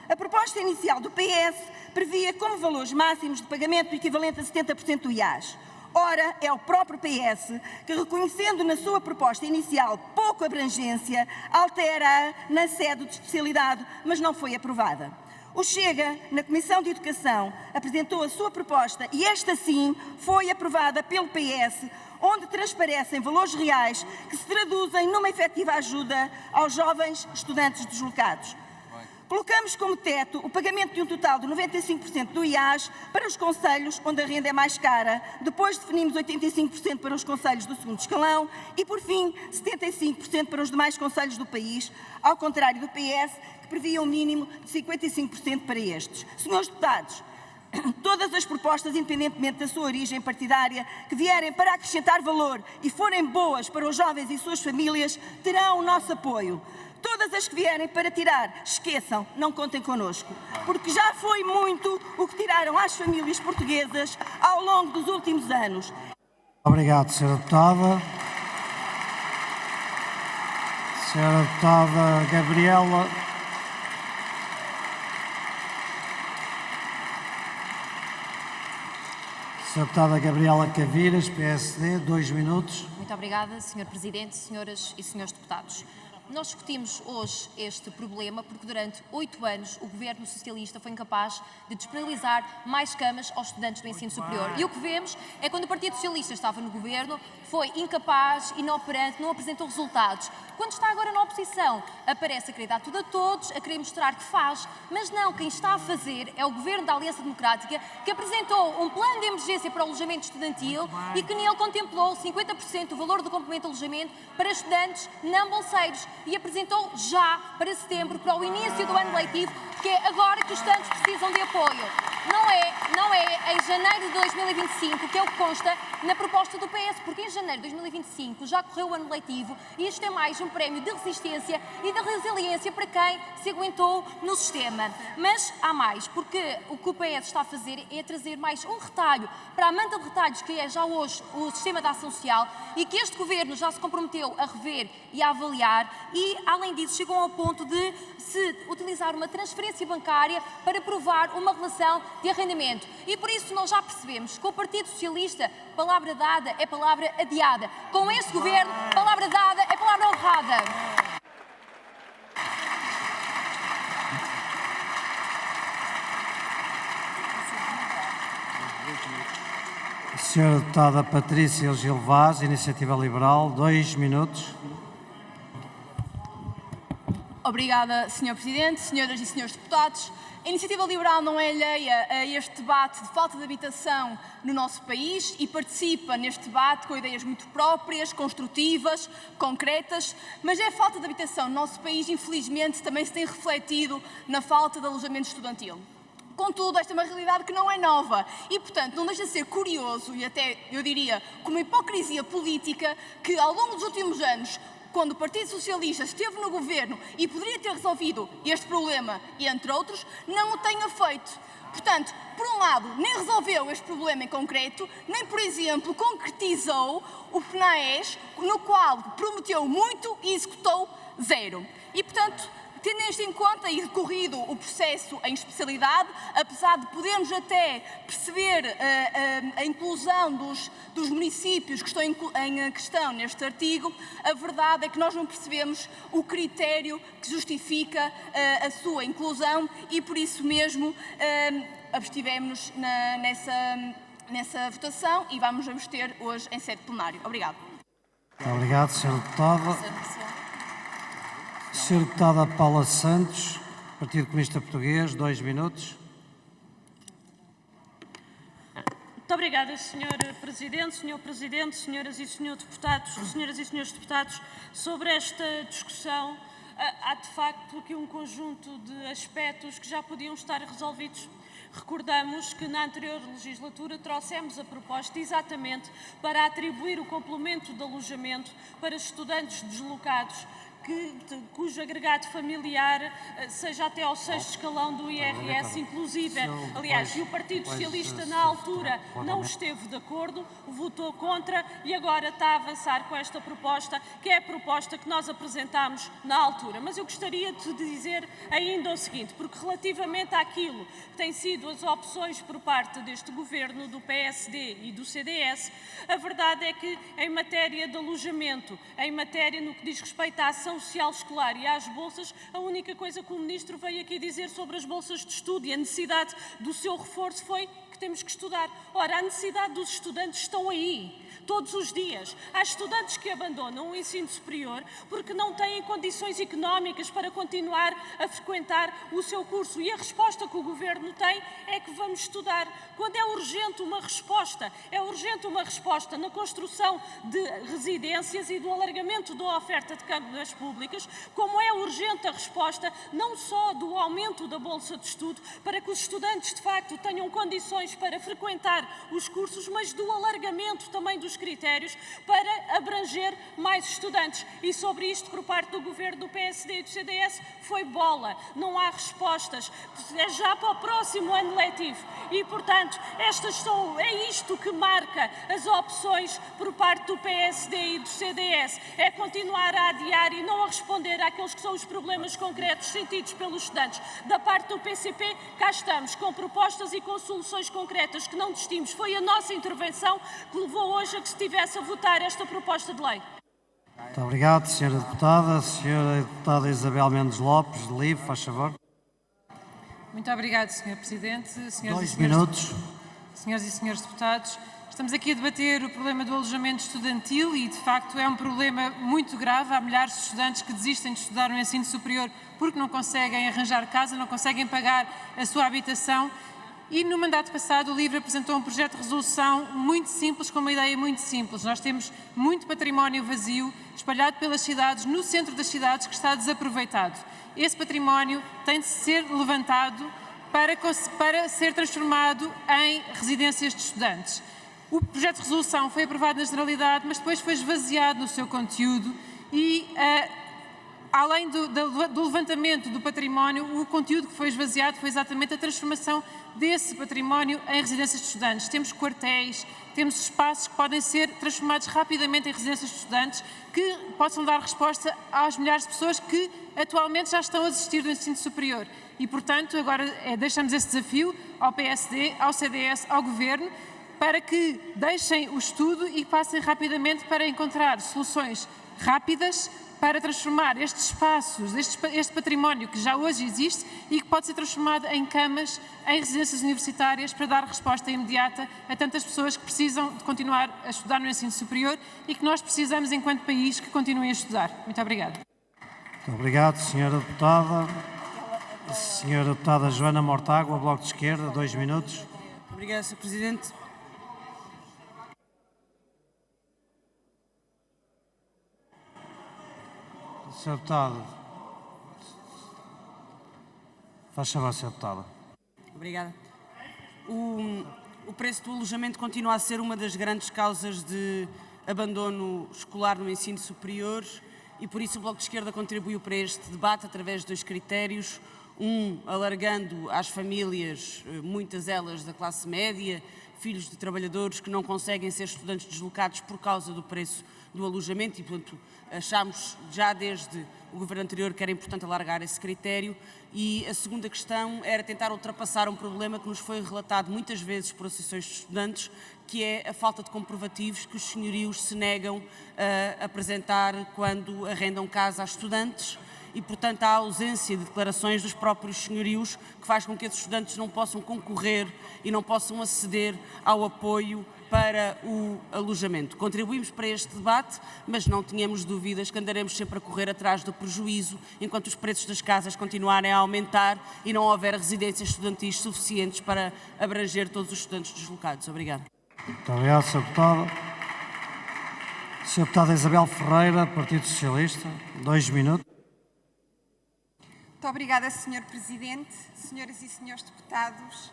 S17: A proposta inicial do PS previa como valores máximos de pagamento equivalente a 70% do IAS. Ora, é o próprio PS que, reconhecendo na sua proposta inicial pouca abrangência, altera-a na sede de especialidade, mas não foi aprovada. O Chega, na Comissão de Educação, apresentou a sua proposta e esta sim foi aprovada pelo PS, onde transparecem valores reais que se traduzem numa efetiva ajuda aos jovens estudantes deslocados. Colocamos como teto o pagamento de um total de 95% do IAS para os concelhos onde a renda é mais cara, depois definimos 85% para os concelhos do segundo escalão e, por fim, 75% para os demais concelhos do país, ao contrário do PS, que previa um mínimo de 55% para estes. Senhores deputados, todas as propostas, independentemente da sua origem partidária, que vierem para acrescentar valor e forem boas para os jovens e suas famílias, terão o nosso apoio. Todas as que vierem para tirar, esqueçam, não contem connosco, porque já foi muito o que tiraram às famílias portuguesas ao longo dos últimos anos.
S1: Obrigado, Sra. Deputada. Sra. Deputada Gabriela. Sra. Deputada Gabriela Caviras, PSD, 2 minutos.
S16: Muito obrigada, Sr. Presidente, senhoras e senhores deputados.
S18: Nós discutimos hoje este problema porque durante 8 anos o Governo Socialista foi incapaz de disponibilizar mais camas aos estudantes do ensino superior. E o que vemos é que quando o Partido Socialista estava no Governo foi incapaz, inoperante, não apresentou resultados. Quando está agora na oposição, aparece a querer dar tudo a todos, a querer mostrar que faz, mas não, quem está a fazer é o Governo da Aliança Democrática, que apresentou um plano de emergência para o alojamento estudantil e que nele contemplou 50% do valor do complemento de alojamento para estudantes não bolseiros e apresentou já para setembro, para o início do ano letivo, que é agora que os estudantes precisam de apoio. Não é em janeiro de 2025, que é o que consta na proposta do PS, porque em janeiro de 2025 já correu o ano letivo e isto é mais um prémio de resistência e de resiliência para quem se aguentou no sistema. Mas há mais, porque o que o PS está a fazer é trazer mais um retalho para a manta de retalhos que é já hoje o sistema da ação social e que este Governo já se comprometeu a rever e a avaliar e, além disso, chegou ao ponto de se utilizar uma transferência bancária para provar uma relação de arrendamento. E por isso nós já percebemos que com o Partido Socialista, palavra dada é palavra adiada. Com este Governo, palavra dada é palavra honrada.
S1: Senhora Deputada Patrícia Gil Vaz, Iniciativa Liberal, 2 minutos.
S19: Obrigada, Sr. Presidente, senhoras e senhores deputados. A Iniciativa Liberal não é alheia a este debate de falta de habitação no nosso país e participa neste debate com ideias muito próprias, construtivas, concretas, mas a falta de habitação no nosso país, infelizmente, também se tem refletido na falta de alojamento estudantil. Contudo, esta é uma realidade que não é nova e, portanto, não deixa de ser curioso e até, eu diria, com uma hipocrisia política que, ao longo dos últimos anos, quando o Partido Socialista esteve no Governo e poderia ter resolvido este problema, entre outros, não o tenha feito. Portanto, por um lado, nem resolveu este problema em concreto, nem, por exemplo, concretizou o PNAES, no qual prometeu muito e executou zero. E, portanto, tendo isto em conta e decorrido o processo em especialidade, apesar de podermos até perceber a inclusão dos municípios que estão em questão neste artigo, a verdade é que nós não percebemos o critério que justifica a sua inclusão e por isso mesmo abstivemos-nos nessa votação e vamos abster hoje em sede plenária. Obrigado.
S1: Muito obrigado, Sra. Deputada. Sra. Deputada Paula Santos, Partido Comunista Português, 2 minutos.
S12: Muito obrigada, Sr. Presidente, Sr. Presidente, senhoras e senhores deputados, sobre esta discussão. Há, de facto, aqui um conjunto de aspectos que já podiam estar resolvidos. Recordamos que na anterior legislatura trouxemos a proposta exatamente para atribuir o complemento de alojamento para estudantes deslocados cujo agregado familiar seja até ao 6º escalão do IRS, inclusive. Aliás, e o Partido Socialista na altura não esteve de acordo, votou contra e agora está a avançar com esta proposta, que é a proposta que nós apresentámos na altura. Mas eu gostaria de dizer ainda o seguinte, porque relativamente àquilo que têm sido as opções por parte deste Governo, do PSD e do CDS, a verdade é que em matéria de alojamento, em matéria no que diz respeito à ação social escolar e às bolsas, a única coisa que o Ministro veio aqui dizer sobre as bolsas de estudo e a necessidade do seu reforço foi que temos que estudar. Ora, a necessidade dos estudantes estão aí, todos os dias. Há estudantes que abandonam o ensino superior porque não têm condições económicas para continuar a frequentar o seu curso e a resposta que o Governo tem é que vamos estudar. Quando é urgente uma resposta, é urgente uma resposta na construção de residências e do alargamento da oferta de câmaras públicas, como é urgente a resposta não só do aumento da bolsa de estudo para que os estudantes de facto tenham condições para frequentar os cursos, mas do alargamento também dos critérios para abranger mais estudantes. E sobre isto, por parte do Governo do PSD e do CDS, foi bola. Não há respostas. É já para o próximo ano letivo. E, portanto, é isto que marca as opções por parte do PSD e do CDS. É continuar a adiar e não a responder àqueles que são os problemas concretos sentidos pelos estudantes. Da parte do PCP, cá estamos, com propostas e com soluções concretas que não desistimos. Foi a nossa intervenção que levou hoje a que se estivesse a votar esta proposta de lei.
S1: Muito obrigado, Sra. Deputada. Sra. Deputada Isabel Mendes Lopes, de LIVRE, faz favor.
S20: Muito obrigado, Sr. Presidente.
S1: Dois minutos.
S20: Senhoras e senhores deputados, estamos aqui a debater o problema do alojamento estudantil e, de facto, é um problema muito grave. Há milhares de estudantes que desistem de estudar no ensino superior porque não conseguem arranjar casa, não conseguem pagar a sua habitação. E no mandato passado o LIVRE apresentou um projeto de resolução muito simples, com uma ideia muito simples. Nós temos muito património vazio, espalhado pelas cidades, no centro das cidades, que está desaproveitado. Esse património tem de ser levantado para ser transformado em residências de estudantes. O projeto de resolução foi aprovado na generalidade, mas depois foi esvaziado no seu conteúdo e, além do levantamento do património, o conteúdo que foi esvaziado foi exatamente a transformação desse património em residências de estudantes. Temos quartéis, temos espaços que podem ser transformados rapidamente em residências de estudantes que possam dar resposta às milhares de pessoas que atualmente já estão a desistir do ensino superior. E, portanto, agora deixamos esse desafio ao PSD, ao CDS, ao Governo, para que deixem o estudo e passem rapidamente para encontrar soluções rápidas para transformar estes espaços, este património que já hoje existe e que pode ser transformado em camas, em residências universitárias, para dar resposta imediata a tantas pessoas que precisam de continuar a estudar no ensino superior e que nós precisamos, enquanto país, que continuem a estudar. Muito obrigada.
S1: Muito obrigado, Sra. Deputada. Sra. Deputada Joana Mortágua, Bloco de Esquerda, 2 minutos.
S21: Obrigada, Sr. Presidente.
S1: Sr. Deputado. Faz favor, Sra. Deputada.
S21: Obrigada. O preço do alojamento continua a ser uma das grandes causas de abandono escolar no ensino superior e por isso o Bloco de Esquerda contribuiu para este debate através de 2 critérios. Alargando às famílias, muitas elas da classe média, filhos de trabalhadores que não conseguem ser estudantes deslocados por causa do preço do alojamento e, portanto, achámos já desde o governo anterior que era importante alargar esse critério. E a segunda questão era tentar ultrapassar um problema que nos foi relatado muitas vezes por associações de estudantes, que é a falta de comprovativos que os senhorios se negam a apresentar quando arrendam casa a estudantes. E, portanto, a ausência de declarações dos próprios senhorios que faz com que esses estudantes não possam concorrer e não possam aceder ao apoio para o alojamento. Contribuímos para este debate, mas não tínhamos dúvidas que andaremos sempre a correr atrás do prejuízo enquanto os preços das casas continuarem a aumentar e não houver residências estudantis suficientes para abranger todos os estudantes deslocados. Obrigada.
S1: Muito obrigado, Sra. Deputada. Sra. Deputada Isabel Ferreira, Partido Socialista, 2 minutos.
S22: Muito obrigada, Sr. Presidente, senhoras e senhores deputados.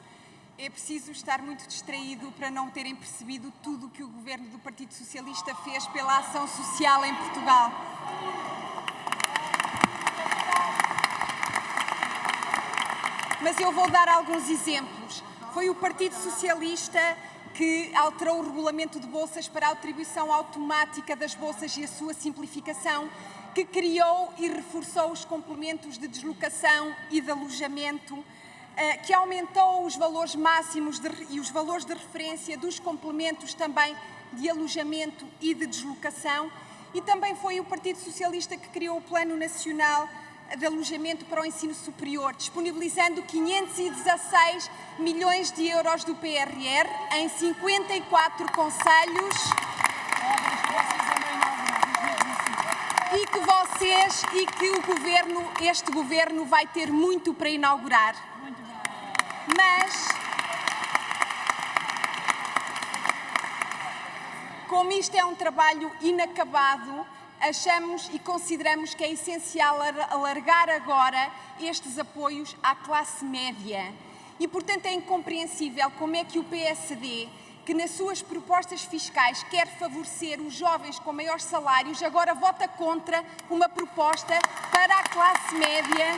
S22: É preciso estar muito distraído para não terem percebido tudo o que o Governo do Partido Socialista fez pela ação social em Portugal. Mas eu vou dar alguns exemplos. Foi o Partido Socialista que alterou o regulamento de bolsas para a atribuição automática das bolsas e a sua simplificação, que criou e reforçou os complementos de deslocação e de alojamento, que aumentou os valores máximos e os valores de referência dos complementos também de alojamento e de deslocação, e também foi o Partido Socialista que criou o Plano Nacional de Alojamento para o Ensino Superior, disponibilizando 516 milhões de euros do PRR em 54 concelhos. E que este governo vai ter muito para inaugurar. Mas, como isto é um trabalho inacabado, achamos e consideramos que é essencial alargar agora estes apoios à classe média. E, portanto, é incompreensível como é que o PSD, que nas suas propostas fiscais quer favorecer os jovens com maiores salários, agora vota contra uma proposta para a classe média.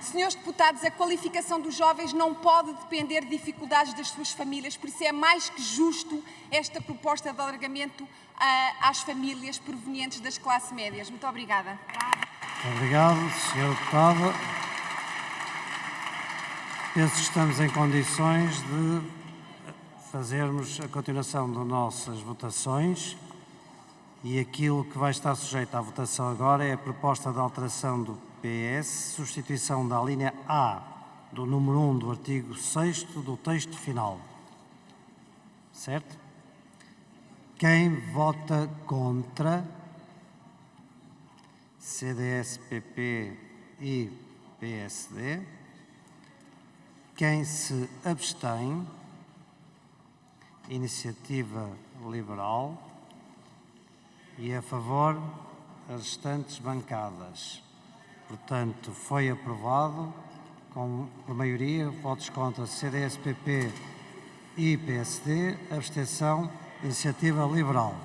S22: Senhores deputados, a qualificação dos jovens não pode depender de dificuldades das suas famílias, por isso é mais que justo esta proposta de alargamento às famílias provenientes das classes médias. Muito obrigada.
S1: Obrigado, Sra. Deputada. Penso que estamos em condições de fazermos a continuação das nossas votações e aquilo que vai estar sujeito à votação agora é a proposta de alteração do PS, substituição da linha A do número 1 do artigo 6º do texto final. Certo? Quem vota contra? CDS, PP e PSD. Quem se abstém? Iniciativa Liberal. E a favor, as restantes bancadas. Portanto, foi aprovado por maioria, votos contra CDS, PP e PSD, abstenção, Iniciativa Liberal.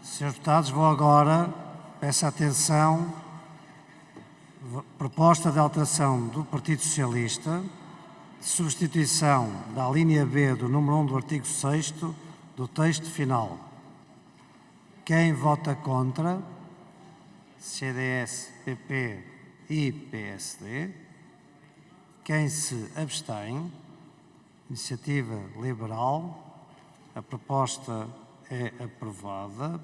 S1: Senhores deputados, vou agora, peço atenção, proposta de alteração do Partido Socialista, de substituição da linha B do número 1 do artigo 6º do texto final. Quem vota contra? CDS, PP e PSD. Quem se abstém? Iniciativa Liberal. A proposta é aprovada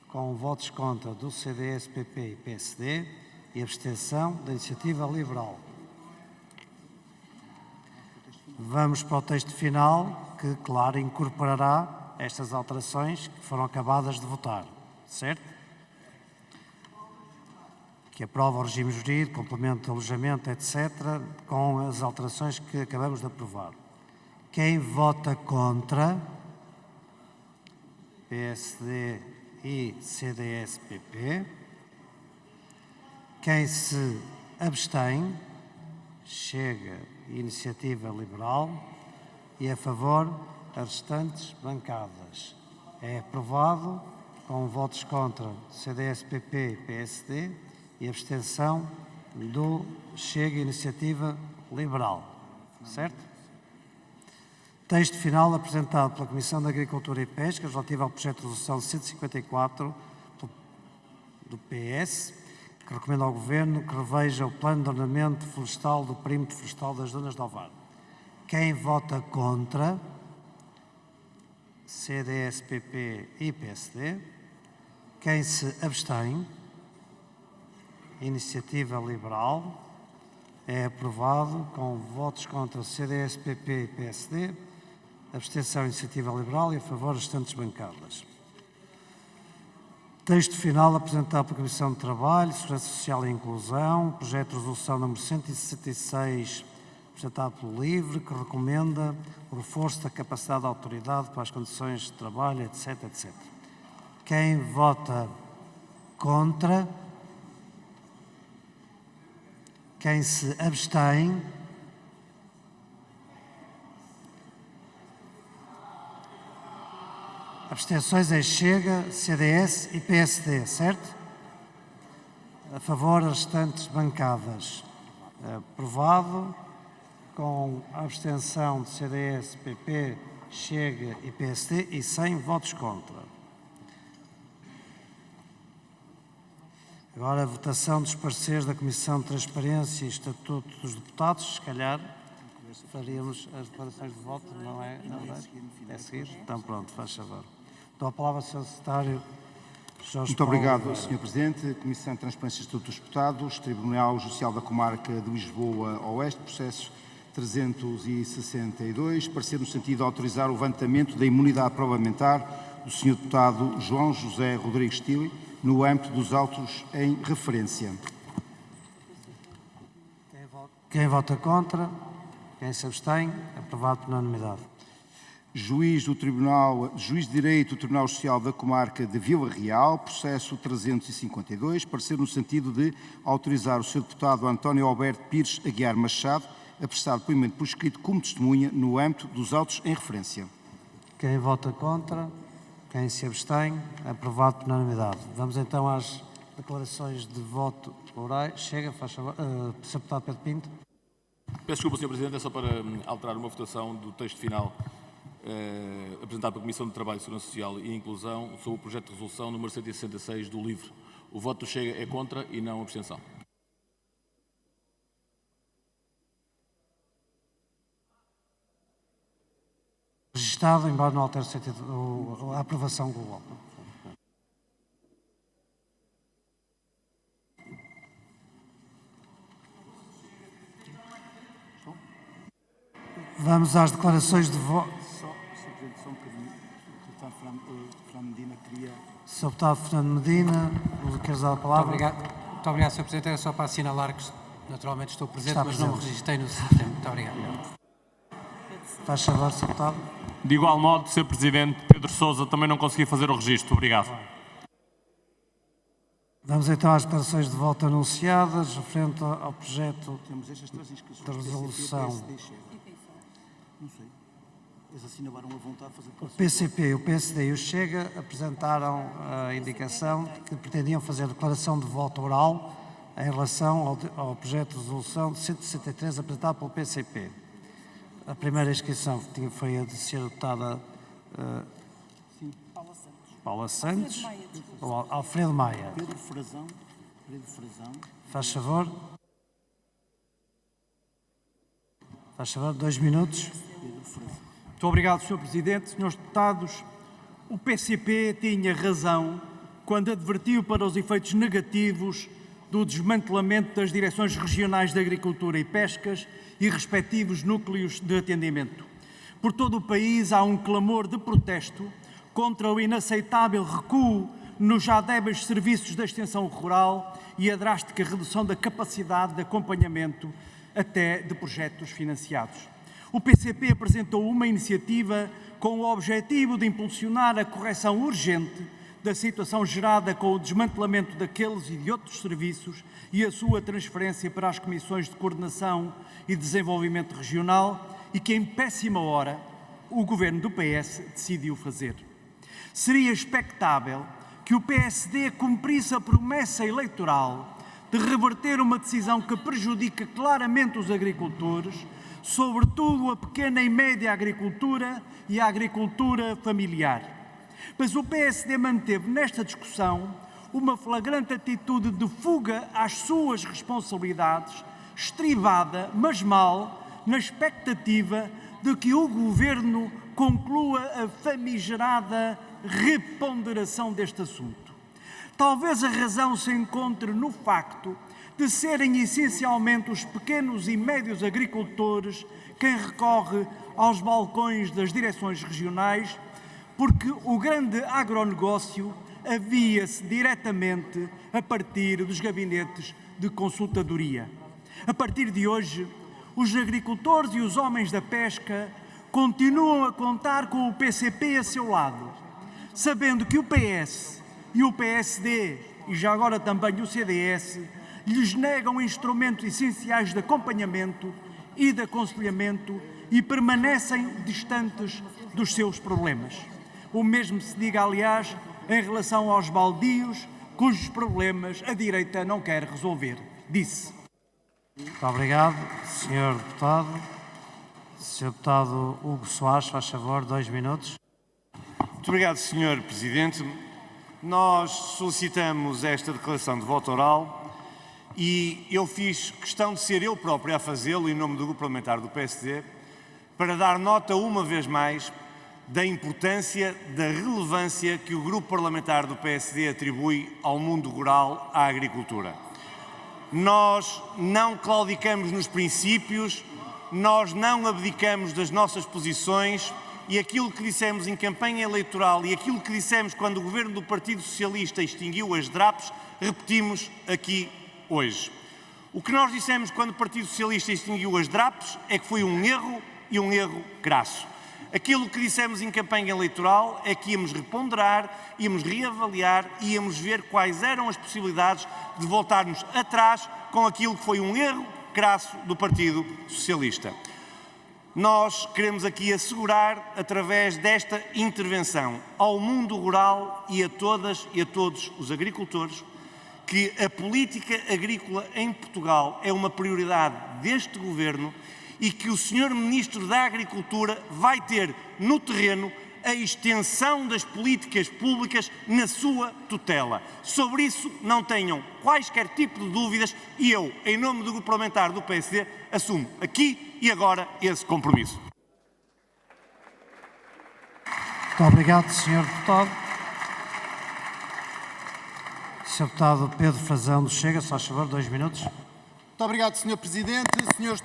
S1: com votos contra do CDS, PP e PSD e abstenção da Iniciativa Liberal. Vamos para o texto final, que, claro, incorporará estas alterações que foram acabadas de votar, certo? Que aprova o regime jurídico, complemento de alojamento, etc., com as alterações que acabamos de aprovar. Quem vota contra? PSD e CDS-PP. Quem se abstém? Chega e Iniciativa Liberal. E a favor, as restantes bancadas. É aprovado com votos contra CDS, PP e PSD e abstenção do Chega e Iniciativa Liberal. Certo? Texto final apresentado pela Comissão de Agricultura e Pesca relativo ao projeto de resolução 154 do PS, que recomenda ao Governo que reveja o plano de ordenamento florestal do perímetro florestal das Dunas de Ovar. Quem vota contra? CDS, PP e PSD. Quem se abstém? Iniciativa Liberal. É aprovado com votos contra CDS, PP e PSD. Abstenção, Iniciativa Liberal e a favor as restantes bancadas. Texto final apresentado pela Comissão de Trabalho, Segurança Social e Inclusão, projeto de resolução número 166, apresentado pelo LIVRE, que recomenda o reforço da capacidade da autoridade para as condições de trabalho, etc, etc. Quem vota contra? Quem se abstém? Abstenções é Chega, CDS e PSD, certo? A favor, as restantes bancadas. Aprovado, com a abstenção de CDS, PP, Chega e PSD e sem votos contra. Agora a votação dos pareceres da Comissão de Transparência e Estatuto dos Deputados, se calhar faríamos as declarações de voto, não é? É seguir? Então pronto, faz favor. Dou a palavra ao Sr. Secretário Jorge
S2: Muito obrigado,
S1: Paulo.
S2: Sr. Presidente. Comissão de Transparência e Estatuto dos Deputados, Tribunal Judicial da Comarca de Lisboa Oeste, processo 362, parecer no sentido de autorizar o levantamento da imunidade parlamentar do Sr. Deputado João José Rodrigues Tille, no âmbito dos autos em referência.
S1: Quem vota contra? Quem se abstém? Aprovado por unanimidade.
S2: Juiz de Direito do Tribunal Social da Comarca de Vila Real, processo 352, parecer no sentido de autorizar o Sr. Deputado António Alberto Pires Aguiar Machado a prestar depoimento por escrito como testemunha no âmbito dos autos em referência.
S1: Quem vota contra? Quem se abstém? Aprovado por unanimidade. Vamos então às declarações de voto orais. Chega, faz favor. Sr. Deputado Pedro Pinto.
S15: Peço desculpa, Sr. Presidente, é só para alterar uma votação do texto final apresentado pela Comissão de Trabalho, Segurança Social e Inclusão sobre o projeto de resolução número 166 do LIVRE. O voto do Chega é contra e não abstenção.
S1: registado, embora não altere o sentido, a aprovação global. Vamos às declarações de voto.
S2: Só um bocadinho. O deputado Fernando Medina queria...
S1: Sr. deputado Fernando Medina, queres dar a palavra?
S4: Muito obrigado, Sr. Presidente. Era só para assinalar que naturalmente estou presente,
S1: Está
S4: mas
S1: presente.
S4: não me registrei no sistema. Muito obrigado.
S1: Faz favor, Sr. deputado.
S15: De igual modo, Sr. Presidente, Pedro Sousa também não conseguia fazer o registro. Obrigado.
S1: Vamos então às declarações de voto anunciadas, referente ao projeto de resolução.
S2: Não sei. Eles assinalaram a vontade de fazer
S1: O PCP, o PSD e o Chega apresentaram a indicação de que pretendiam fazer declaração de voto oral em relação ao projeto de resolução de 163 apresentado pelo PCP. A primeira inscrição foi a de Sra. Deputada Paula Santos, ou Alfredo Maia.
S2: Pedro Frazão.
S1: Faz favor. Faz favor, 2 minutos.
S6: Muito obrigado, Sr. Presidente. Senhores deputados, o PCP tinha razão quando advertiu para os efeitos negativos do desmantelamento das direções regionais de Agricultura e Pescas e respectivos núcleos de atendimento. Por todo o país há um clamor de protesto contra o inaceitável recuo nos já débeis serviços da extensão rural e a drástica redução da capacidade de acompanhamento até de projetos financiados. O PCP apresentou uma iniciativa com o objetivo de impulsionar a correção urgente da situação gerada com o desmantelamento daqueles e de outros serviços e a sua transferência para as Comissões de Coordenação e Desenvolvimento Regional e que, em péssima hora, o Governo do PS decidiu fazer. Seria expectável que o PSD cumprisse a promessa eleitoral de reverter uma decisão que prejudica claramente os agricultores, sobretudo a pequena e média agricultura e a agricultura familiar. Mas o PSD manteve nesta discussão uma flagrante atitude de fuga às suas responsabilidades, estribada, mas mal, na expectativa de que o Governo conclua a famigerada reponderação deste assunto. Talvez a razão se encontre no facto de serem essencialmente os pequenos e médios agricultores quem recorre aos balcões das direções regionais, porque o grande agronegócio avia-se diretamente a partir dos gabinetes de consultadoria. A partir de hoje, os agricultores e os homens da pesca continuam a contar com o PCP a seu lado, sabendo que o PS e o PSD, e já agora também o CDS, lhes negam instrumentos essenciais de acompanhamento e de aconselhamento e permanecem distantes dos seus problemas. O mesmo se diga, aliás, em relação aos baldios, cujos problemas a direita não quer resolver. Disse.
S1: Muito obrigado, Sr. Deputado. Sr. Deputado Hugo Soares, faz favor, 2 minutos.
S11: Muito obrigado, Sr. Presidente. Nós solicitamos esta declaração de voto oral e eu fiz questão de ser eu próprio a fazê-lo em nome do Grupo Parlamentar do PSD para dar nota uma vez mais da importância, da relevância que o Grupo Parlamentar do PSD atribui ao mundo rural, à agricultura. Nós não claudicamos nos princípios, nós não abdicamos das nossas posições e aquilo que dissemos em campanha eleitoral e aquilo que dissemos quando o Governo do Partido Socialista extinguiu as DRAPs, repetimos aqui hoje. O que nós dissemos quando o Partido Socialista extinguiu as DRAPs é que foi um erro e um erro crasso. Aquilo que dissemos em campanha eleitoral é que íamos reponderar, íamos reavaliar, íamos ver quais eram as possibilidades de voltarmos atrás com aquilo que foi um erro crasso do Partido Socialista. Nós queremos aqui assegurar, através desta intervenção, ao mundo rural e a todas e a todos os agricultores, que a política agrícola em Portugal é uma prioridade deste Governo e que o Sr. Ministro da Agricultura vai ter no terreno a extensão das políticas públicas na sua tutela. Sobre isso não tenham quaisquer tipo de dúvidas e eu, em nome do Grupo Parlamentar do PSD, assumo aqui e agora esse compromisso.
S1: Muito obrigado, Sr. Deputado. Sr. Deputado Pedro Frazão do Chega, só a favor, 2 minutos.
S7: Muito obrigado, Sr. Presidente. Senhores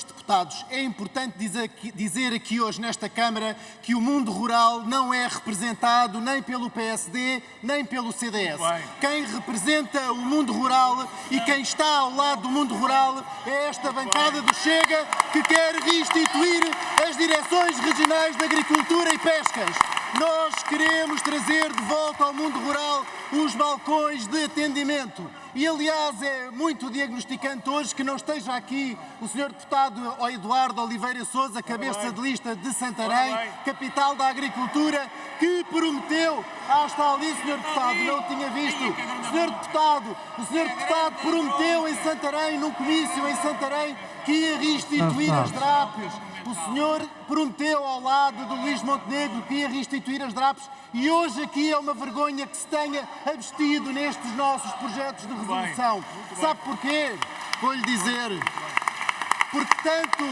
S7: Deputados, é importante dizer aqui hoje nesta Câmara que o mundo rural não é representado nem pelo PSD, nem pelo CDS. Quem representa o mundo rural e quem está ao lado do mundo rural é esta bancada do Chega, que quer restituir as direções regionais de Agricultura e Pescas. Nós queremos trazer de volta ao mundo rural os balcões de atendimento. E, aliás, é muito diagnosticante hoje que não esteja aqui o Sr. Deputado Eduardo Oliveira Sousa, cabeça de lista de Santarém, capital da agricultura, que prometeu... está ali, Sr. Deputado, não o tinha visto. O Sr. Deputado prometeu em Santarém, num comício em Santarém, que ia restituir as DRAPs. O senhor prometeu ao lado do Luís Montenegro que ia restituir as DRAPs e hoje aqui é uma vergonha que se tenha abstido nestes nossos projetos de resolução. Sabe porquê? Vou-lhe dizer. Porque tanto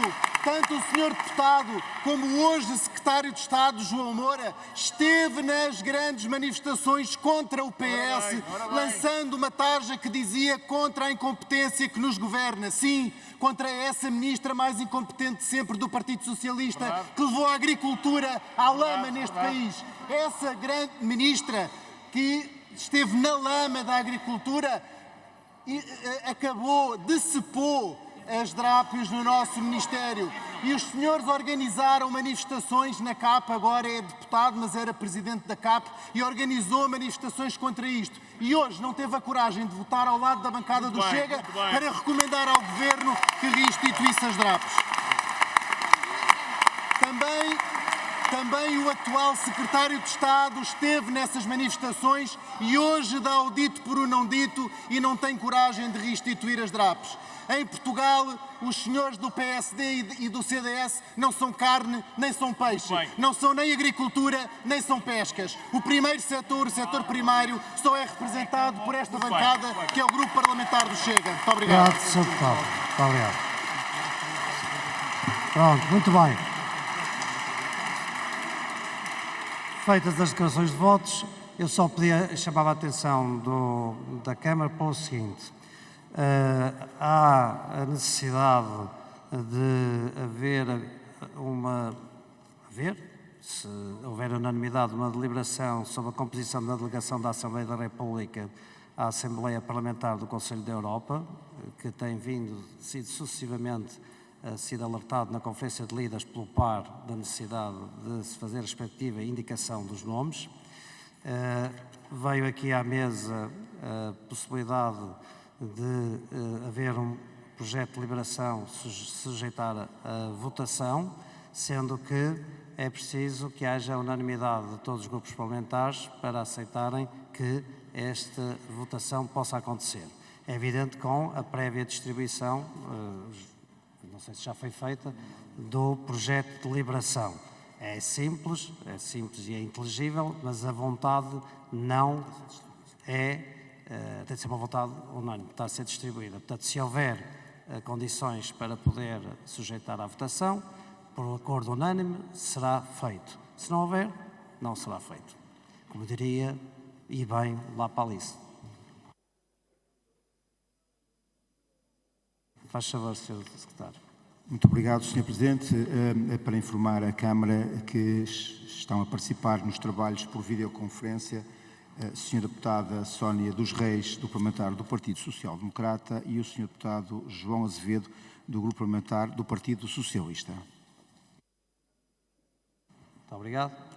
S7: o senhor deputado como hoje o secretário de Estado, João Moura, esteve nas grandes manifestações contra o PS, lançando uma tarja que dizia contra a incompetência que nos governa. Sim, contra essa ministra mais incompetente sempre do Partido Socialista, que levou a agricultura à lama neste país. Essa grande ministra que esteve na lama da agricultura decepou as DRAPs no nosso Ministério. E os senhores organizaram manifestações na CAP, agora é deputado, mas era presidente da CAP, e organizou manifestações contra isto. E hoje não teve a coragem de votar ao lado da bancada do Chega para recomendar ao Governo que restituísse as DRAPs. Também o atual secretário de Estado esteve nessas manifestações e hoje dá o dito por o não dito e não tem coragem de restituir as DRAPs. Em Portugal, os senhores do PSD e do CDS não são carne nem são peixe, não são nem agricultura nem são pescas. O primeiro setor, o setor primário, só é representado por esta bancada, que é o Grupo Parlamentar do Chega. Muito obrigado.
S1: Obrigado, Sr. Deputado. Muito obrigado. Pronto, muito bem. Feitas as declarações de votos, eu só chamava a atenção da Câmara para o seguinte. Há a necessidade de se houver unanimidade, uma deliberação sobre a composição da delegação da Assembleia da República à Assembleia Parlamentar do Conselho da Europa, que tem sido sucessivamente sido alertado na Conferência de Líderes pelo PAR da necessidade de se fazer a respectiva indicação dos nomes. Veio aqui à mesa a possibilidade de haver um projeto de deliberação sujeitar a votação, sendo que é preciso que haja unanimidade de todos os grupos parlamentares para aceitarem que esta votação possa acontecer. É evidente com a prévia distribuição, não sei se já foi feita, do projeto de deliberação. É simples e é inteligível, mas a vontade não tem de ser uma vontade unânime, está a ser distribuída. Portanto, se houver condições para poder sujeitar à votação, por acordo unânime, será feito. Se não houver, não será feito. Como diria, e bem, lá para Alice. Faz favor, Sr. Secretário.
S2: Muito obrigado, Sr. Presidente. É para informar a Câmara que estão a participar nos trabalhos por videoconferência a Sra. Deputada Sónia dos Reis, do Parlamentar do Partido Social Democrata, e o Sr. Deputado João Azevedo, do Grupo Parlamentar do Partido Socialista.
S1: Muito obrigado.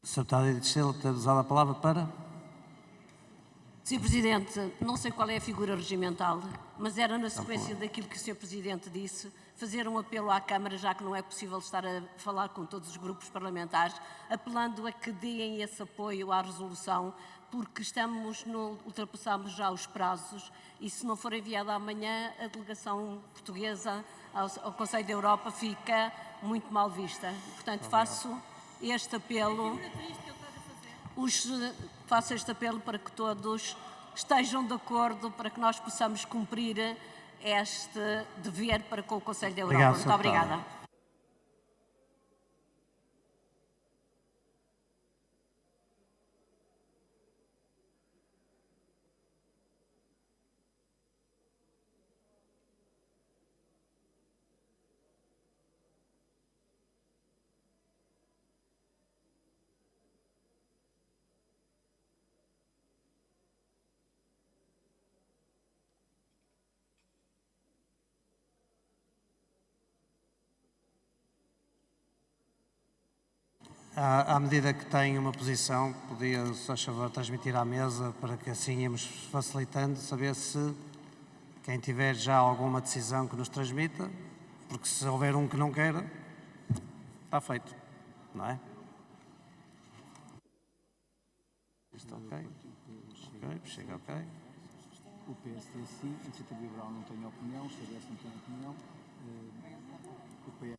S1: Sr. Deputado Edith Silva, tem usado a palavra para...
S8: Sr. Presidente, não sei qual é a figura regimental, mas era na sequência daquilo que o Sr. Presidente disse, fazer um apelo à Câmara, já que não é possível estar a falar com todos os grupos parlamentares, apelando a que deem esse apoio à resolução, porque ultrapassamos já os prazos e se não for enviada amanhã, a delegação portuguesa ao Conselho da Europa fica muito mal vista. Portanto, faço este apelo. faço este apelo para que todos estejam de acordo para que nós possamos cumprir este dever para com o Conselho da Europa. Muito obrigada.
S1: À medida que tem uma posição, podia, se faz favor, transmitir à mesa para que assim íamos facilitando, saber se quem tiver já alguma decisão que nos transmita, porque se houver um que não queira, está feito, não é? Isto ok? Ok, chega ok.
S2: O PSD sim, a Iniciativa Liberal não tem opinião, o CDS não tem opinião, o PS...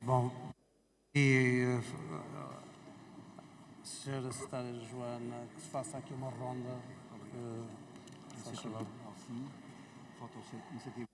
S1: Bom, e Sra. Secretária Joana, que se faça aqui uma ronda, porque, faz favor.
S2: Sim, falta a Iniciativa.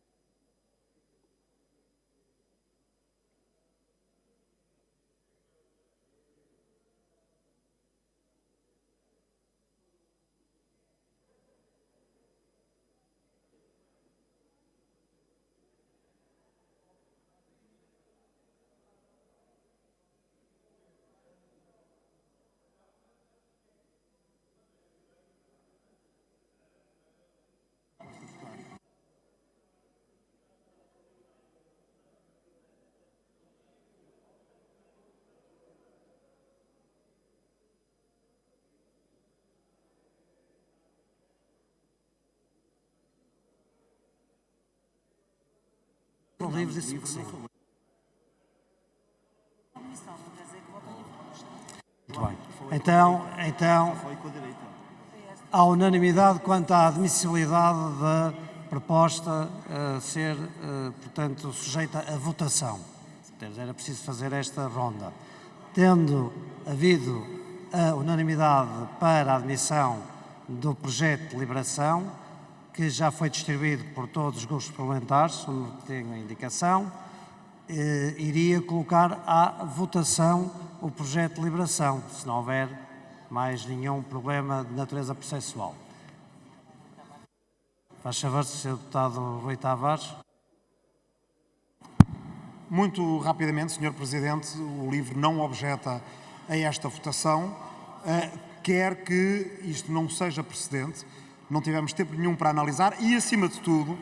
S1: Estão livres e sim. Muito bem. Então, há unanimidade quanto à admissibilidade da proposta ser, portanto, sujeita a votação. Era preciso fazer esta ronda. Tendo havido a unanimidade para a admissão do projeto de deliberação, que já foi distribuído por todos os grupos parlamentares, segundo tenho a indicação, iria colocar à votação o projeto de deliberação, se não houver mais nenhum problema de natureza processual. Faz favor, Sr. Deputado Rui Tavares.
S14: Muito rapidamente, Sr. Presidente, o LIVRE não objeta a esta votação, quer que isto não seja precedente, não tivemos tempo nenhum para analisar e, acima de tudo,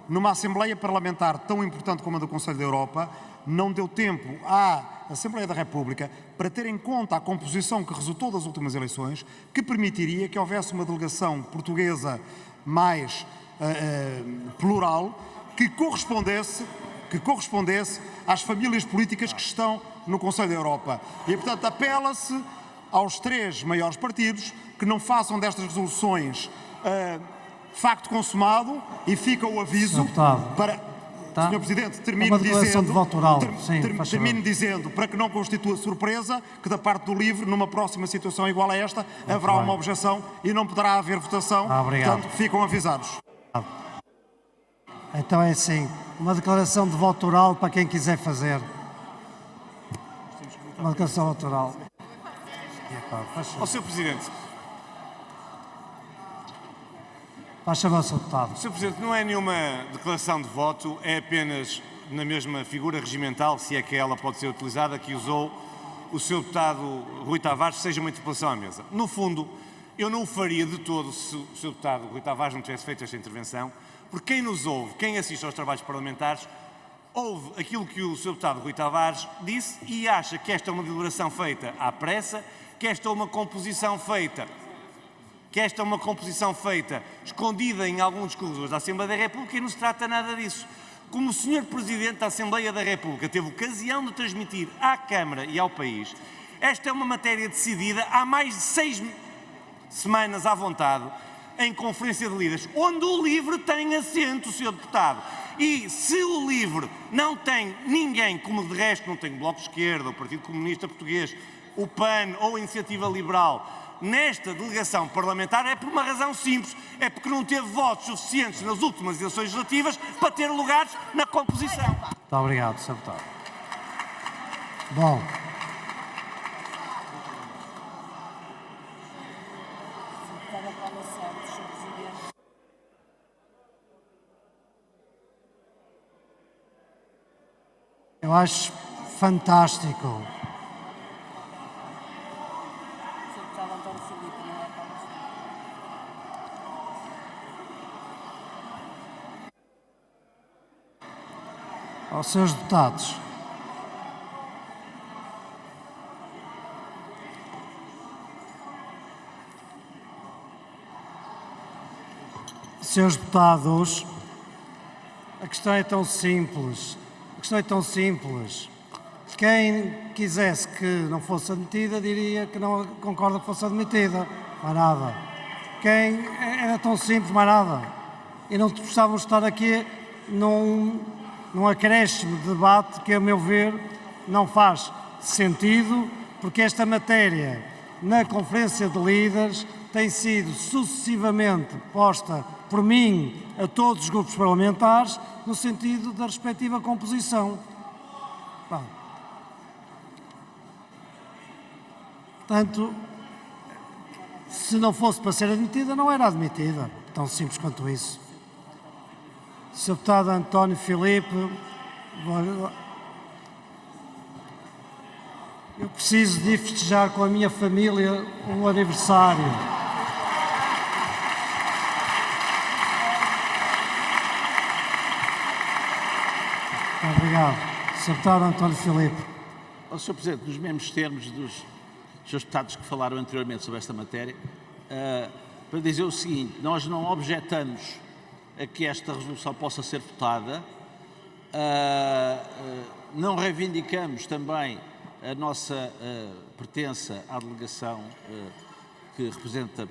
S14: numa Assembleia Parlamentar tão importante como a do Conselho da Europa, não deu tempo à Assembleia da República para ter em conta a composição que resultou das últimas eleições, que permitiria que houvesse uma delegação portuguesa mais plural, que correspondesse às famílias políticas que estão no Conselho da Europa. E, portanto, apela-se aos três maiores partidos que não façam destas resoluções facto consumado, e fica o aviso para... Sr. Presidente, termino dizendo, para que não constitua surpresa, que da parte do LIVRE, numa próxima situação igual a esta, haverá uma objeção e não poderá haver votação. Portanto, ficam avisados.
S1: Então é assim, uma declaração de voto oral para quem quiser fazer. Uma declaração de voto oral.
S11: Sr. Presidente.
S1: Faz favor, Sr. Deputado.
S11: Sr. Presidente, não é nenhuma declaração de voto, é apenas na mesma figura regimental, se é que ela pode ser utilizada, que usou o Sr. Deputado Rui Tavares, seja uma interpelação à mesa. No fundo, eu não o faria de todo se o Sr. Deputado Rui Tavares não tivesse feito esta intervenção, porque quem nos ouve, quem assiste aos trabalhos parlamentares, ouve aquilo que o Sr. Deputado Rui Tavares disse e acha que esta é uma deliberação feita à pressa, que esta é uma composição feita que esta é uma composição feita, escondida em alguns dos corredores da Assembleia da República, e não se trata nada disso. Como o Sr. Presidente da Assembleia da República teve ocasião de transmitir à Câmara e ao país, esta é uma matéria decidida há mais de 6 semanas à vontade, em Conferência de Líderes, onde o LIVRE tem assento, Sr. Deputado. E se o LIVRE não tem ninguém, como de resto não tem o Bloco de Esquerda, o Partido Comunista Português, o PAN ou a Iniciativa Liberal, nesta delegação parlamentar, é por uma razão simples, é porque não teve votos suficientes nas últimas eleições legislativas para ter lugares na composição.
S1: Muito obrigado, Sr. Deputado. Bom. Eu acho fantástico. Aos seus deputados. Senhores deputados, a questão é tão simples. A questão é tão simples. Quem quisesse que não fosse admitida diria que não concorda que fosse admitida. Mais nada. Quem era tão simples, mais nada. E não precisávamos estar aqui num acréscimo de debate que, a meu ver, não faz sentido, porque esta matéria, na Conferência de Líderes, tem sido sucessivamente posta por mim a todos os grupos parlamentares no sentido da respectiva composição. Bom. Portanto, se não fosse para ser admitida, não era admitida. Tão simples quanto isso. Sr. Deputado António Filipe, eu preciso de ir festejar com a minha família um aniversário. Muito obrigado. Sr. Deputado António Filipe.
S3: Sr. Presidente, nos mesmos termos dos senhores deputados que falaram anteriormente sobre esta matéria, para dizer o seguinte: nós não objetamos a que esta resolução possa ser votada, não reivindicamos também a nossa pertença à delegação que representa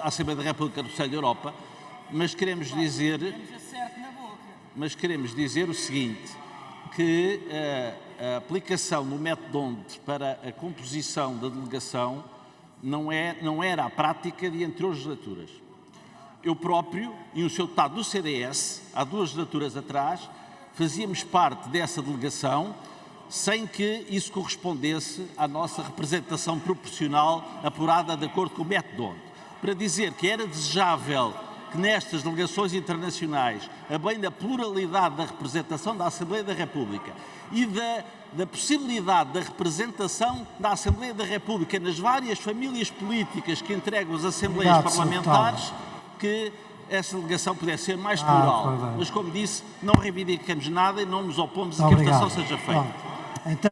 S3: a Assembleia da República do Conselho da Europa, mas queremos dizer o seguinte, que a aplicação do método DONT para a composição da delegação não era a prática de anteriores legislaturas. Eu próprio e o Sr. Deputado do CDS, há 2 legislaturas atrás, fazíamos parte dessa delegação sem que isso correspondesse à nossa representação proporcional apurada de acordo com o método DONT. Para dizer que era desejável que nestas delegações internacionais, a bem da pluralidade da representação da Assembleia da República e da possibilidade da representação da Assembleia da República nas várias famílias políticas que entregam as Assembleias parlamentares, que essa delegação pudesse ser mais plural. Mas, como disse, não reivindicamos nada e não nos opomos a que a votação seja feita.
S1: Então...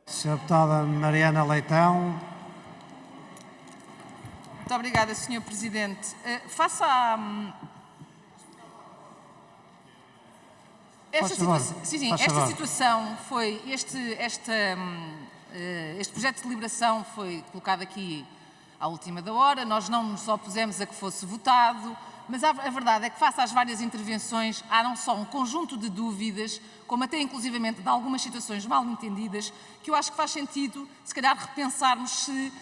S1: Sra. Deputada Mariana Leitão.
S9: Muito obrigada, Sr. Presidente. Face esta situação foi, este projeto de deliberação foi colocado aqui à última da hora, nós não nos opusemos a que fosse votado, mas a verdade é que, face às várias intervenções, há não só um conjunto de dúvidas, como até inclusivamente de algumas situações mal entendidas, que eu acho que faz sentido, se calhar, repensarmos se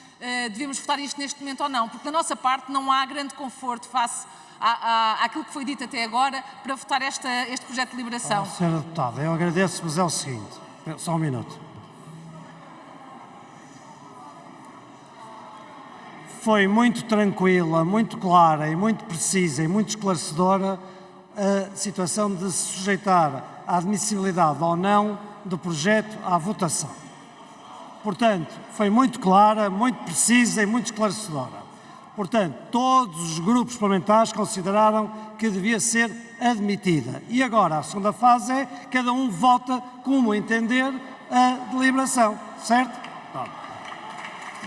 S9: devemos votar isto neste momento ou não, porque da nossa parte não há grande conforto face àquilo que foi dito até agora para votar este projeto de deliberação.
S1: Sra. Deputada, eu agradeço, mas é o seguinte, só um minuto. Foi muito tranquila, muito clara e muito precisa e muito esclarecedora a situação de se sujeitar à admissibilidade ou não do projeto à votação. Portanto, foi muito clara, muito precisa e muito esclarecedora. Portanto, todos os grupos parlamentares consideraram que devia ser admitida. E agora, a segunda fase é cada um vota como entender a deliberação, certo?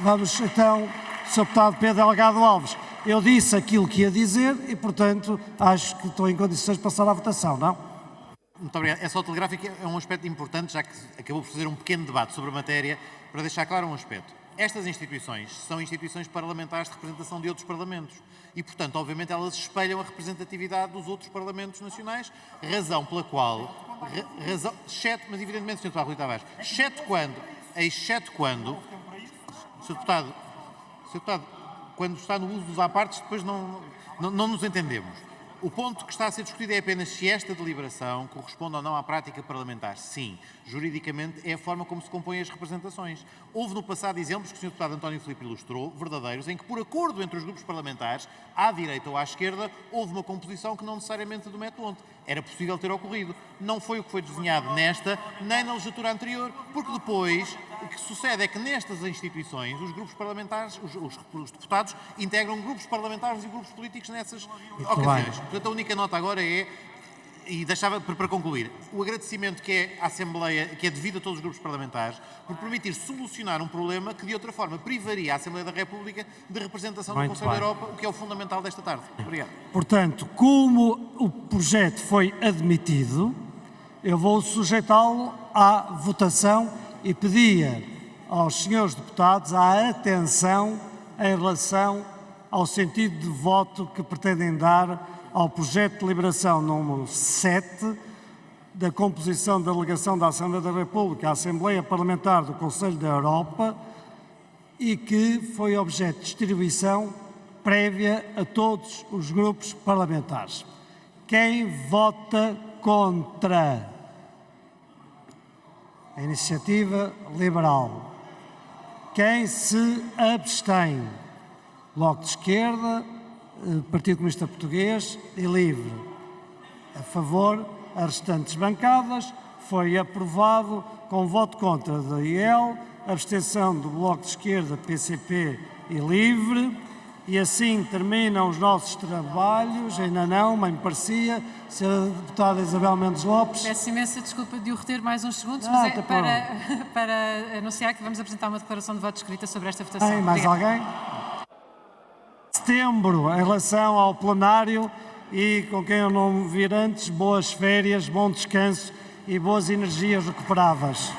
S1: Vamos então, Sr. Deputado Pedro Delgado Alves. Eu disse aquilo que ia dizer e, portanto, acho que estou em condições de passar à votação, não?
S5: Muito obrigado. É só telegráfico, é um aspecto importante, já que acabou por fazer um pequeno debate sobre a matéria, para deixar claro um aspecto. Estas instituições são instituições parlamentares de representação de outros parlamentos e, portanto, obviamente, elas espelham a representatividade dos outros parlamentos nacionais, razão pela qual, mas evidentemente, Sr. Deputado Rui Tavares, exceto quando, Sr. Deputado, quando está no uso dos apartes, depois não nos entendemos. O ponto que está a ser discutido é apenas se esta deliberação corresponde ou não à prática parlamentar. Sim, juridicamente é a forma como se compõem as representações. Houve no passado exemplos que o Sr. Deputado António Filipe ilustrou, verdadeiros, em que por acordo entre os grupos parlamentares, à direita ou à esquerda, houve uma composição que não necessariamente do método onde era possível ter ocorrido. Não foi o que foi desenhado nesta, nem na legislatura anterior, porque depois o que sucede é que nestas instituições os grupos parlamentares, os deputados, integram grupos parlamentares e grupos políticos nessas ocasiões. Portanto, a única nota agora é, e deixava para concluir, o agradecimento que é à Assembleia, que é devido a todos os grupos parlamentares, por permitir solucionar um problema que de outra forma privaria a Assembleia da República de representação do Conselho da Europa, o que é o fundamental desta tarde. Obrigado.
S1: Portanto, como o projeto foi admitido, eu vou sujeitá-lo à votação e pedia aos senhores deputados a atenção em relação ao sentido de voto que pretendem dar ao projeto de deliberação número 7 da composição da delegação da Assembleia da República à Assembleia Parlamentar do Conselho da Europa e que foi objeto de distribuição prévia a todos os grupos parlamentares. Quem vota contra a iniciativa liberal? Quem se abstém? Bloco de Esquerda, Partido Comunista Português e Livre. A favor, as restantes bancadas. Foi aprovado com voto contra da IEL, abstenção do Bloco de Esquerda, PCP e Livre. E assim terminam os nossos trabalhos. Ainda não, bem me parecia. Sra. Deputada Isabel Mendes Lopes.
S20: Peço imensa desculpa de o reter mais uns segundos, mas é para anunciar que vamos apresentar uma declaração de voto escrita sobre esta votação.
S1: Tem mais alguém? Setembro, em relação ao plenário e com quem eu não me vir antes, boas férias, bom descanso e boas energias recuperadas.